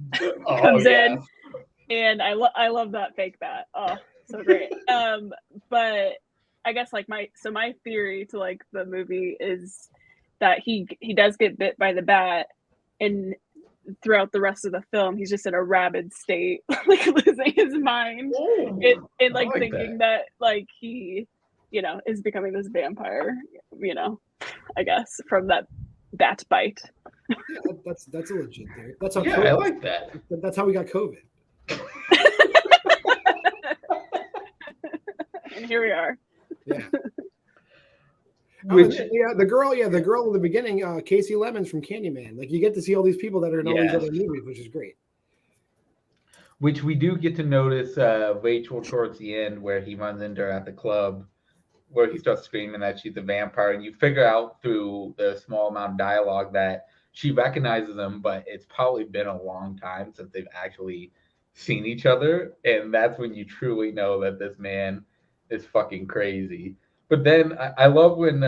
Speaker 6: comes in, and I love that fake bat. Oh, so great. But I guess like my theory to like the movie is that he does get bit by the bat, and throughout the rest of the film he's just in a rabid state, like losing his mind, and like thinking that like he is becoming this vampire, I guess from that bat bite.
Speaker 7: That's a legit theory. That's how
Speaker 5: I like that.
Speaker 7: That's how we got COVID.
Speaker 6: And here we are.
Speaker 7: Yeah. The girl in the beginning, Casey Lemons from Candyman. Like, you get to see all these people that are in all these other movies, which is great.
Speaker 5: Which we do get to notice Rachel towards the end, where he runs into her at the club, where he starts screaming that she's a vampire, and you figure out through the small amount of dialogue that she recognizes him, but it's probably been a long time since they've actually seen each other, and that's when you truly know that this man is fucking crazy. But then I love when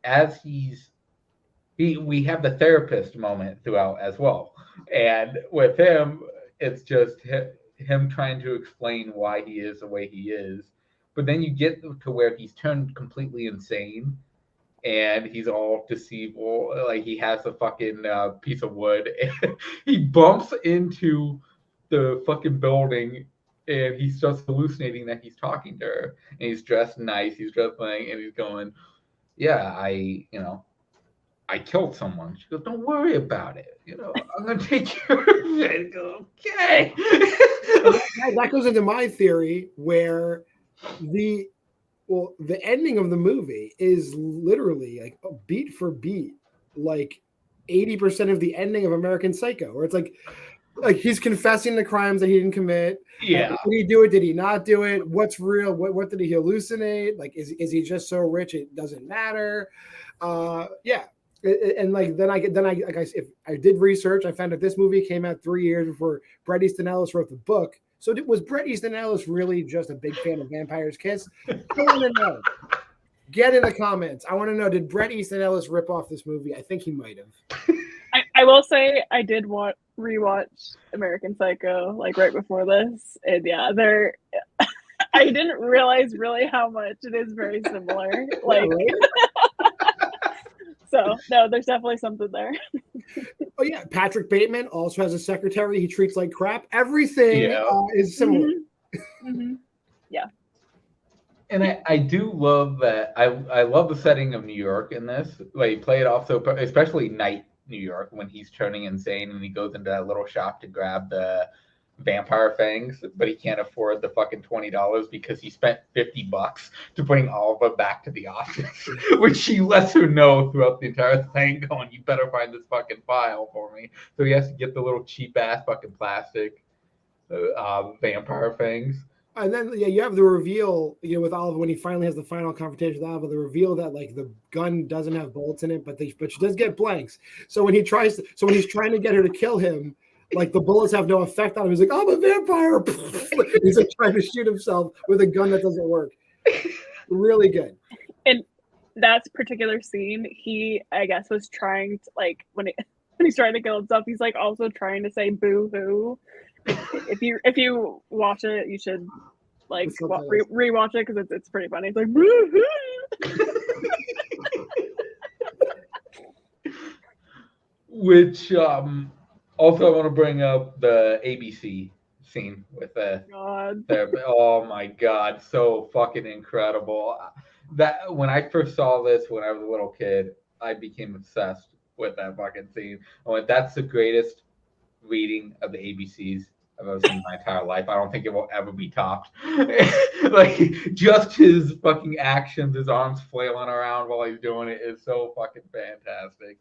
Speaker 5: as we have the therapist moment throughout as well, and with him it's just him trying to explain why he is the way he is. But then you get to where he's turned completely insane, and he's all deceitful. Like he has a fucking piece of wood. And he bumps into the fucking building, and he starts hallucinating that he's talking to her. And he's dressed nice. He's dressed like, and he's going, "Yeah, I killed someone." She goes, "Don't worry about it. I'm gonna take care of it." I go, "Okay."
Speaker 7: That goes into my theory where the ending of the movie is literally like beat for beat, like 80% of the ending of American Psycho, where it's like he's confessing the crimes that he didn't commit.
Speaker 5: Yeah.
Speaker 7: Did he do it? Did he not do it? What's real? What did he hallucinate? Like, is he just so rich it doesn't matter? Yeah. And like then I if I did research, I found that this movie came out 3 years before Bret Easton Ellis wrote the book. So was Bret Easton Ellis really just a big fan of Vampire's Kiss? I want to know. Get in the comments. I want to know, did Bret Easton Ellis rip off this movie? I think he might have.
Speaker 6: I will say I did rewatch American Psycho like right before this, and yeah, I didn't realize really how much it is very similar. Like, so no, there's definitely something there.
Speaker 7: Oh yeah, Patrick Bateman also has a secretary he treats like crap. Everything is similar.
Speaker 6: Mm-hmm. Mm-hmm. Yeah.
Speaker 5: And I do love that. I love the setting of New York in this. Like, play it off so, especially night New York when he's turning insane and he goes into that little shop to grab the vampire fangs, but he can't afford the fucking $20 because he spent $50 to bring Oliver back to the office, which she lets her know throughout the entire thing, going, "You better find this fucking file for me." So he has to get the little cheap ass fucking plastic vampire fangs.
Speaker 7: And then you have the reveal, with Oliver when he finally has the final confrontation with Oliver. The reveal that like the gun doesn't have bullets in it, but she does get blanks. So when he's trying to get her to kill him, like the bullets have no effect on him. He's like, "I'm a vampire." He's like trying to shoot himself with a gun that doesn't work. Really good.
Speaker 6: And that particular scene, he I guess was trying to when he's trying to kill himself, he's like also trying to say "boo hoo." If you watch it, you should rewatch it because it's pretty funny. It's like "boo hoo."
Speaker 5: Which also I want to bring up the ABC scene with oh my god, so fucking incredible. That when I first saw this when I was a little kid, I became obsessed with that fucking scene. I went, "That's the greatest reading of the ABCs I've ever seen in my entire life. I don't think it will ever be topped." Like, just his fucking actions, his arms flailing around while he's doing it is so fucking fantastic.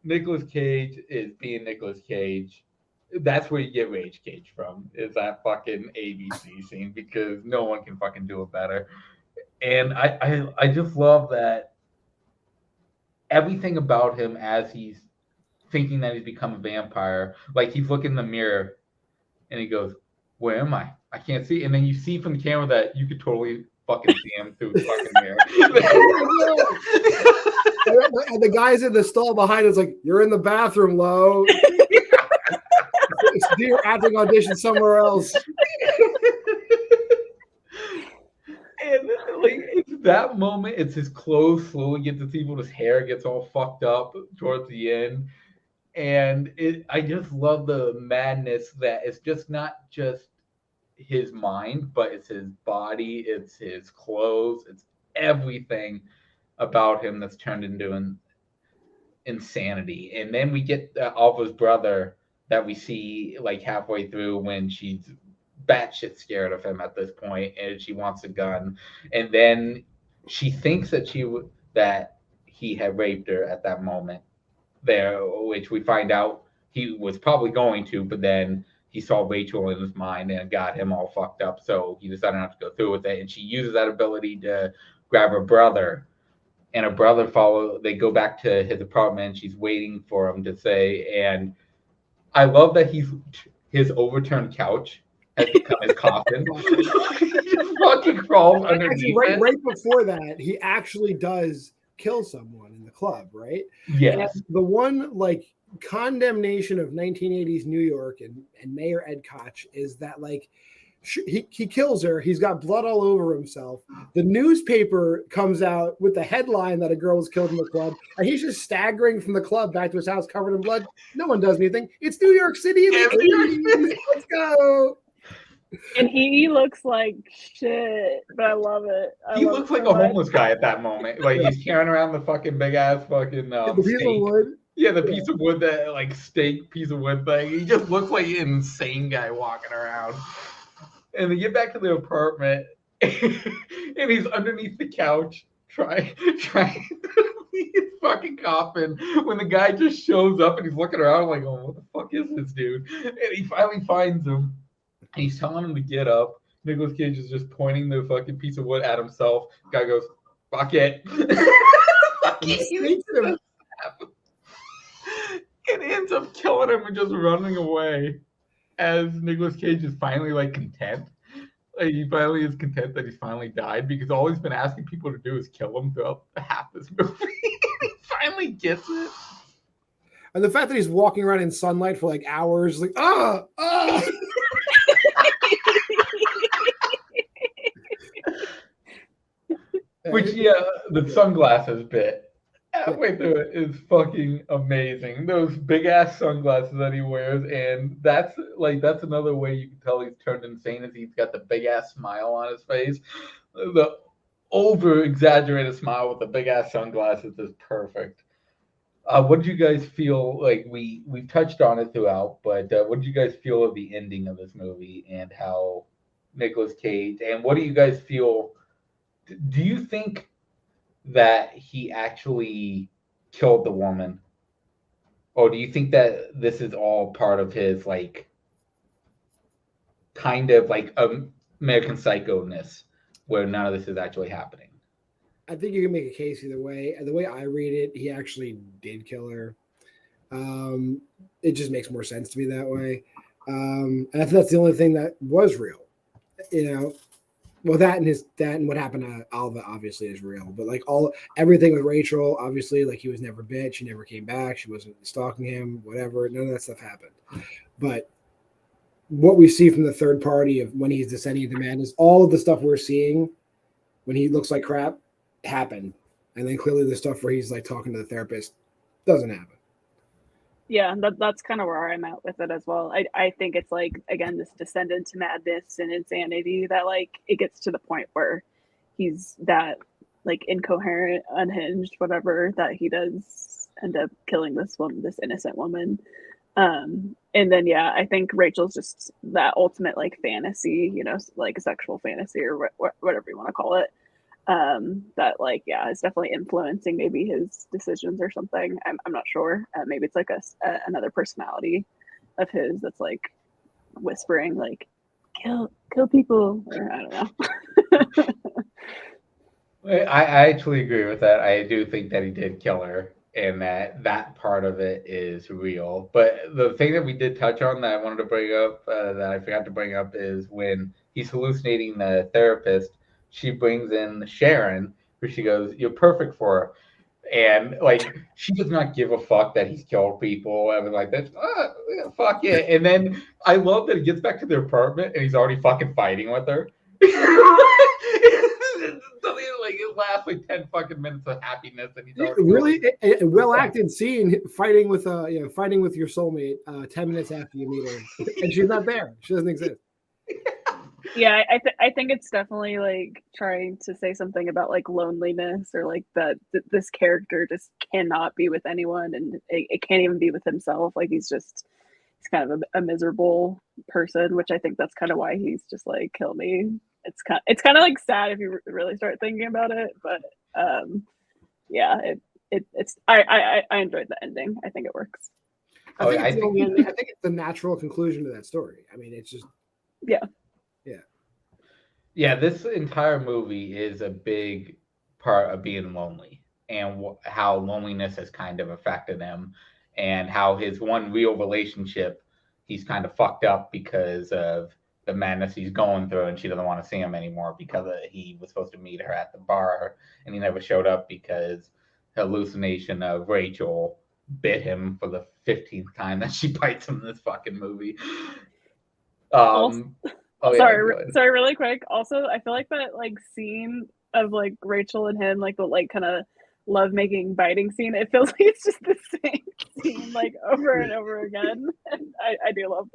Speaker 5: Nicolas Cage is being Nicolas Cage. That's where you get Rage Cage from, is that fucking ABC scene, because no one can fucking do it better. And I just love that everything about him as he's thinking that he's become a vampire, like he's looking in the mirror and he goes, "Where am I? I can't see." And then you see from the camera that you could totally fucking see him through the fucking mirror.
Speaker 7: And the guys in the stall behind us like, "You're in the bathroom, Lo. Do your acting audition somewhere else."
Speaker 5: And like, it's that moment, it's his clothes slowly get deceived, his hair gets all fucked up towards the end. And I just love the madness that it's just not just his mind, but it's his body, it's his clothes, it's everything about him that's turned into insanity. And then we get Alva's brother that we see like halfway through when she's batshit scared of him at this point, and she wants a gun. And then she thinks that he had raped her at that moment there, which we find out he was probably going to, but then he saw Rachel in his mind and got him all fucked up, so he decided not to go through with it. And she uses that ability to grab her brother, and her brother they go back to his apartment, and she's waiting for him to say. And I love that his overturned couch has become his coffin. He just fucking crawls underneath it.
Speaker 7: Right before that, he actually does kill someone in the club, right?
Speaker 5: Yes.
Speaker 7: And the one like condemnation of 1980s New York and Mayor Ed Koch is that like He kills her. He's got blood all over himself. The newspaper comes out with the headline that a girl was killed in the club, and he's just staggering from the club back to his house covered in blood. No one does anything. It's New York City in the 80s. Let's go.
Speaker 6: And he looks like shit, but I love it.
Speaker 5: He looks like a homeless guy at that moment. Like he's carrying around the fucking big ass fucking
Speaker 7: piece of wood.
Speaker 5: Yeah, the piece of wood, that like steak piece of wood thing. He just looks like an insane guy walking around. And they get back to the apartment, and he's underneath the couch trying to leave his fucking coffin when the guy just shows up and he's looking around like, oh, what the fuck is this dude? And he finally finds him. And he's telling him to get up. Nicolas Cage is just pointing the fucking piece of wood at himself. The guy goes, fuck it. Fuck it. And ends up killing him and just running away. As Nicolas Cage is finally like content. Like he finally is content that he's finally died, because all he's been asking people to do is kill him throughout half this movie. He finally gets it.
Speaker 7: And the fact that he's walking around in sunlight for like hours, like
Speaker 5: Which the sunglasses bit halfway through it is fucking amazing. Those big ass sunglasses that he wears, and that's another way you can tell he's turned insane, is he's got the big ass smile on his face. The over exaggerated smile with the big ass sunglasses is perfect. What did you guys feel like? We've touched on it throughout, but what did you guys feel of the ending of this movie and how Nicolas Cage, and what do you guys feel? Do you think that he actually killed the woman, or do you think that this is all part of his like kind of like American Psycho-ness, where none of this is actually happening?
Speaker 7: I think you can make a case either way. The way I read it, he actually did kill her. It just makes more sense to me that way. And I think that's the only thing that was real. Well, that and what happened to Alva obviously is real. But like everything with Rachel, obviously, like he was never bit. She never came back. She wasn't stalking him. Whatever. None of that stuff happened. But what we see from the third party of when he's descending into madness, all of the stuff we're seeing when he looks like crap happened, and then clearly the stuff where he's like talking to the therapist doesn't happen.
Speaker 6: Yeah, that's kind of where I'm at with it as well. I think it's like, again, this descent into madness and insanity that like it gets to the point where he's that like incoherent, unhinged, whatever, that he does end up killing this innocent woman. And then I think Rachel's just that ultimate like fantasy, like a sexual fantasy or whatever you want to call it. That like is definitely influencing maybe his decisions or something. I'm not sure. Maybe it's like another personality of his that's like whispering like kill people, or I don't know.
Speaker 5: I actually agree with that. I do think that he did kill her, and that part of it is real. But the thing that we did touch on that I wanted to bring up, that I forgot to bring up, is when he's hallucinating the therapist, she brings in Sharon, who she goes, "You're perfect for her." And like, she does not give a fuck that he's killed people. I was like, that's fuck it. And then I love that he gets back to their apartment and he's already fucking fighting with her. Like it lasts like 10 fucking minutes of happiness, and he's already
Speaker 7: really a well acted scene fighting with your soulmate 10 minutes after you meet her, and she's not there. She doesn't exist.
Speaker 6: Yeah, I think it's definitely like trying to say something about like loneliness, or like that this character just cannot be with anyone, and it can't even be with himself. Like he's kind of a miserable person, which I think that's kind of why he's just like, kill me. It's kind of like sad if you really start thinking about it, but it's I enjoyed the ending. I think it works.
Speaker 7: I think it's the natural conclusion to that story. I mean, it's just
Speaker 5: yeah. This entire movie is a big part of being lonely, and how loneliness has kind of affected him, and how his one real relationship, he's kind of fucked up because of the madness he's going through, and she doesn't want to see him anymore because he was supposed to meet her at the bar and he never showed up because hallucination of Rachel bit him for the 15th time that she bites him in this fucking movie. Oh yeah,
Speaker 6: sorry, really quick. Also, I feel like that like scene of like Rachel and him, like the like kind of love making biting scene. It feels like it's just the same scene like over and over again. And I do love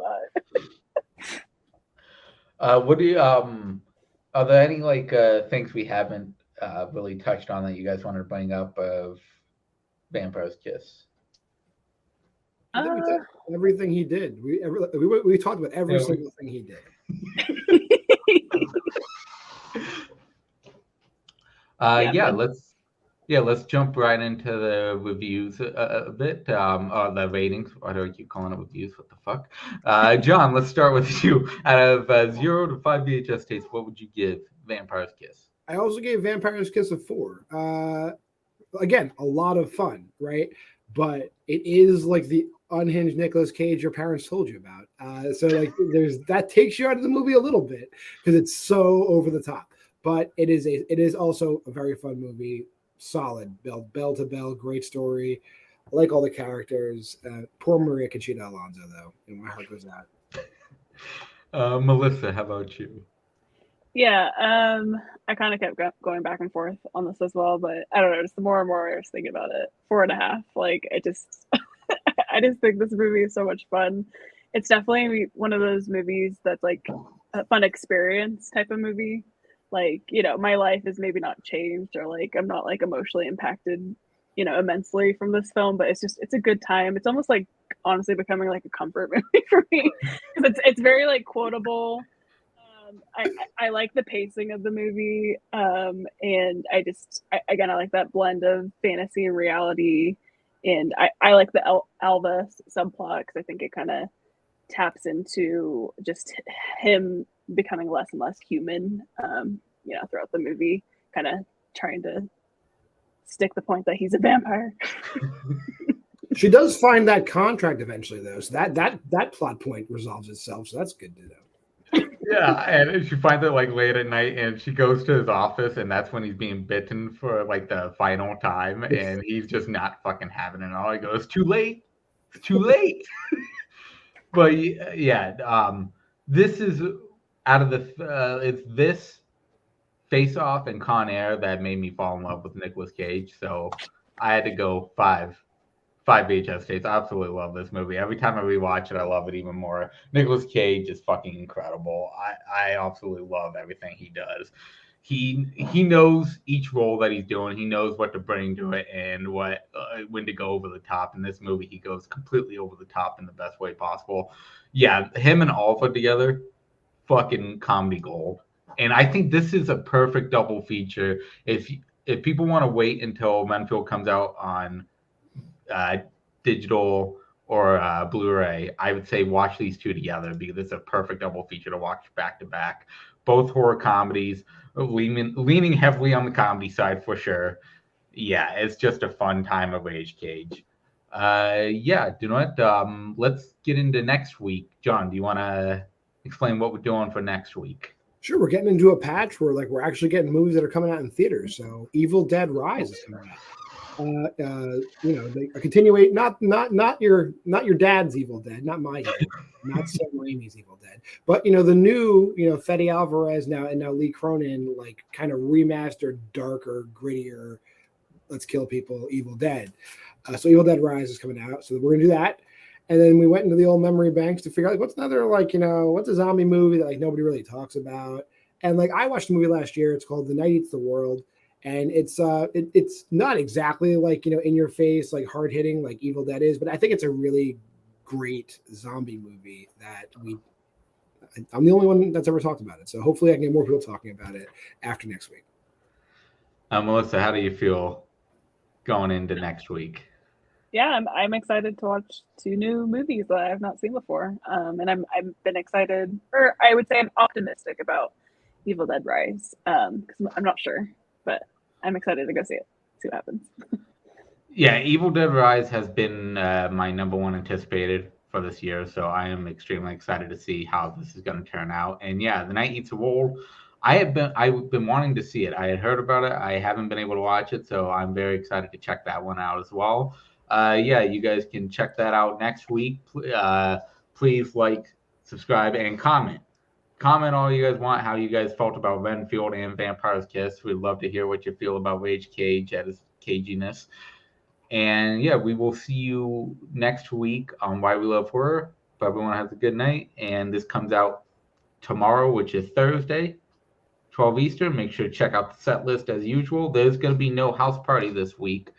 Speaker 6: that.
Speaker 5: What do you are there any like things we haven't really touched on that you guys wanted to bring up of Vampire's Kiss?
Speaker 7: I think we did everything he did. We talked about every single thing he did.
Speaker 5: Let's jump right into the reviews a bit. Or the ratings. Why do I keep calling it reviews? What the fuck? John, let's start with you. Out of 0 to 5 VHS tapes, what would you give Vampire's Kiss?
Speaker 7: I also gave Vampire's Kiss a 4. Again, a lot of fun, right? But it is like the unhinged Nicolas Cage your parents told you about. So like there's that takes you out of the movie a little bit because it's so over the top. But it is also a very fun movie. Solid, bell to bell, great story. I like all the characters. Poor Maria Conchita Alonso though, and my heart goes out.
Speaker 5: Melissa, how about you?
Speaker 6: Yeah, I kind of kept going back and forth on this as well, but I don't know. Just the more and more I was thinking about it, 4.5. Like I just think this movie is so much fun. It's definitely one of those movies that's like a fun experience type of movie. Like, you know, my life is maybe not changed or like I'm not like emotionally impacted, you know, immensely from this film, but it's a good time. It's almost like honestly becoming like a comfort movie for me because it's very like quotable. I like the pacing of the movie, and I like that blend of fantasy and reality, and I like the Alva subplot because I think it kind of taps into just him becoming less and less human, you know, throughout the movie, kind of trying to stick the point that he's a vampire.
Speaker 7: She does find that contract eventually, though, so that plot point resolves itself. So that's good to know.
Speaker 5: Yeah, and she finds it like late at night, and she goes to his office, and that's when he's being bitten for like the final time, and he's just not fucking having it all. He goes, "Too late, it's too late." But yeah, this is out of the it's this Face Off and Con Air that made me fall in love with Nicolas Cage. So I had to go five VHS tapes. I absolutely love this movie. Every time I rewatch it, I love it even more. Nicolas Cage is fucking incredible. I absolutely love everything he does. He knows each role that he's doing. He knows what to bring to it and when to go over the top. In this movie, he goes completely over the top in the best way possible. Yeah, him and Alpha together, fucking comedy gold. And I think this is a perfect double feature. If people want to wait until Renfield comes out on digital or Blu-ray, I would say watch these two together because it's a perfect double feature to watch back to back. Both horror comedies, leaning heavily on the comedy side for sure. Yeah, it's just a fun time of Rage Cage. Yeah, do not. Let's get into next week. John, do you want to explain what we're doing for next week?
Speaker 7: Sure, we're getting into a patch where like we're actually getting movies that are coming out in theaters. So Evil Dead Rise is coming out. You know, a continuation, not your dad's Evil Dead, not my Evil Dead, not Sam Raimi's Evil Dead, but you know the new, you know, Fede Alvarez now Lee Cronin, like kind of remastered, darker, grittier, let's kill people Evil Dead. So Evil Dead Rise is coming out, so we're gonna do that. And then we went into the old memory banks to figure out like, what's another like, you know, what's a zombie movie that like nobody really talks about. And like I watched a movie last year. It's called The Night Eats the World. And it's not exactly like, you know, in your face, like hard hitting like Evil Dead is, but I think it's a really great zombie movie that I'm the only one that's ever talked about it. So hopefully I can get more people talking about it after next week.
Speaker 5: Melissa, how do you feel going into next week?
Speaker 6: Yeah, I'm excited to watch 2 new movies that I have not seen before. And I've been excited, or I would say I'm optimistic about Evil Dead Rise. Because I'm not sure. But I'm excited to go see what happens.
Speaker 5: Yeah, Evil Dead Rise has been my number one anticipated for this year, so I am extremely excited to see how this is going to turn out. And yeah, The Night Eats the World, I've been wanting to see it. I had heard about it. I haven't been able to watch it, so I'm very excited to check that one out as well. Yeah, you guys can check that out next week. Please like, subscribe, and comment. comment all you guys want, how you guys felt about Renfield and Vampire's Kiss. We'd love to hear what you feel about Rage Cage at his caginess. And yeah, we will see you next week on Why We Love Horror. But everyone has a good night. And this comes out tomorrow, which is Thursday, 12 Eastern. Make sure to check out the set list as usual. There's going to be no house party this week,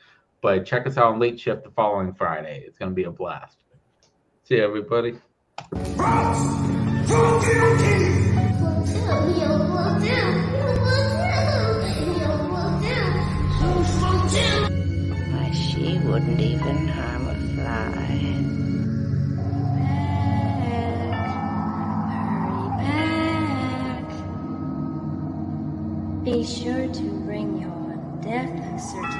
Speaker 5: but check us out on Late Shift the following Friday. It's going to be a blast. See you, everybody.
Speaker 14: Why, she wouldn't even harm a fly.
Speaker 15: Be sure to bring your death certificate.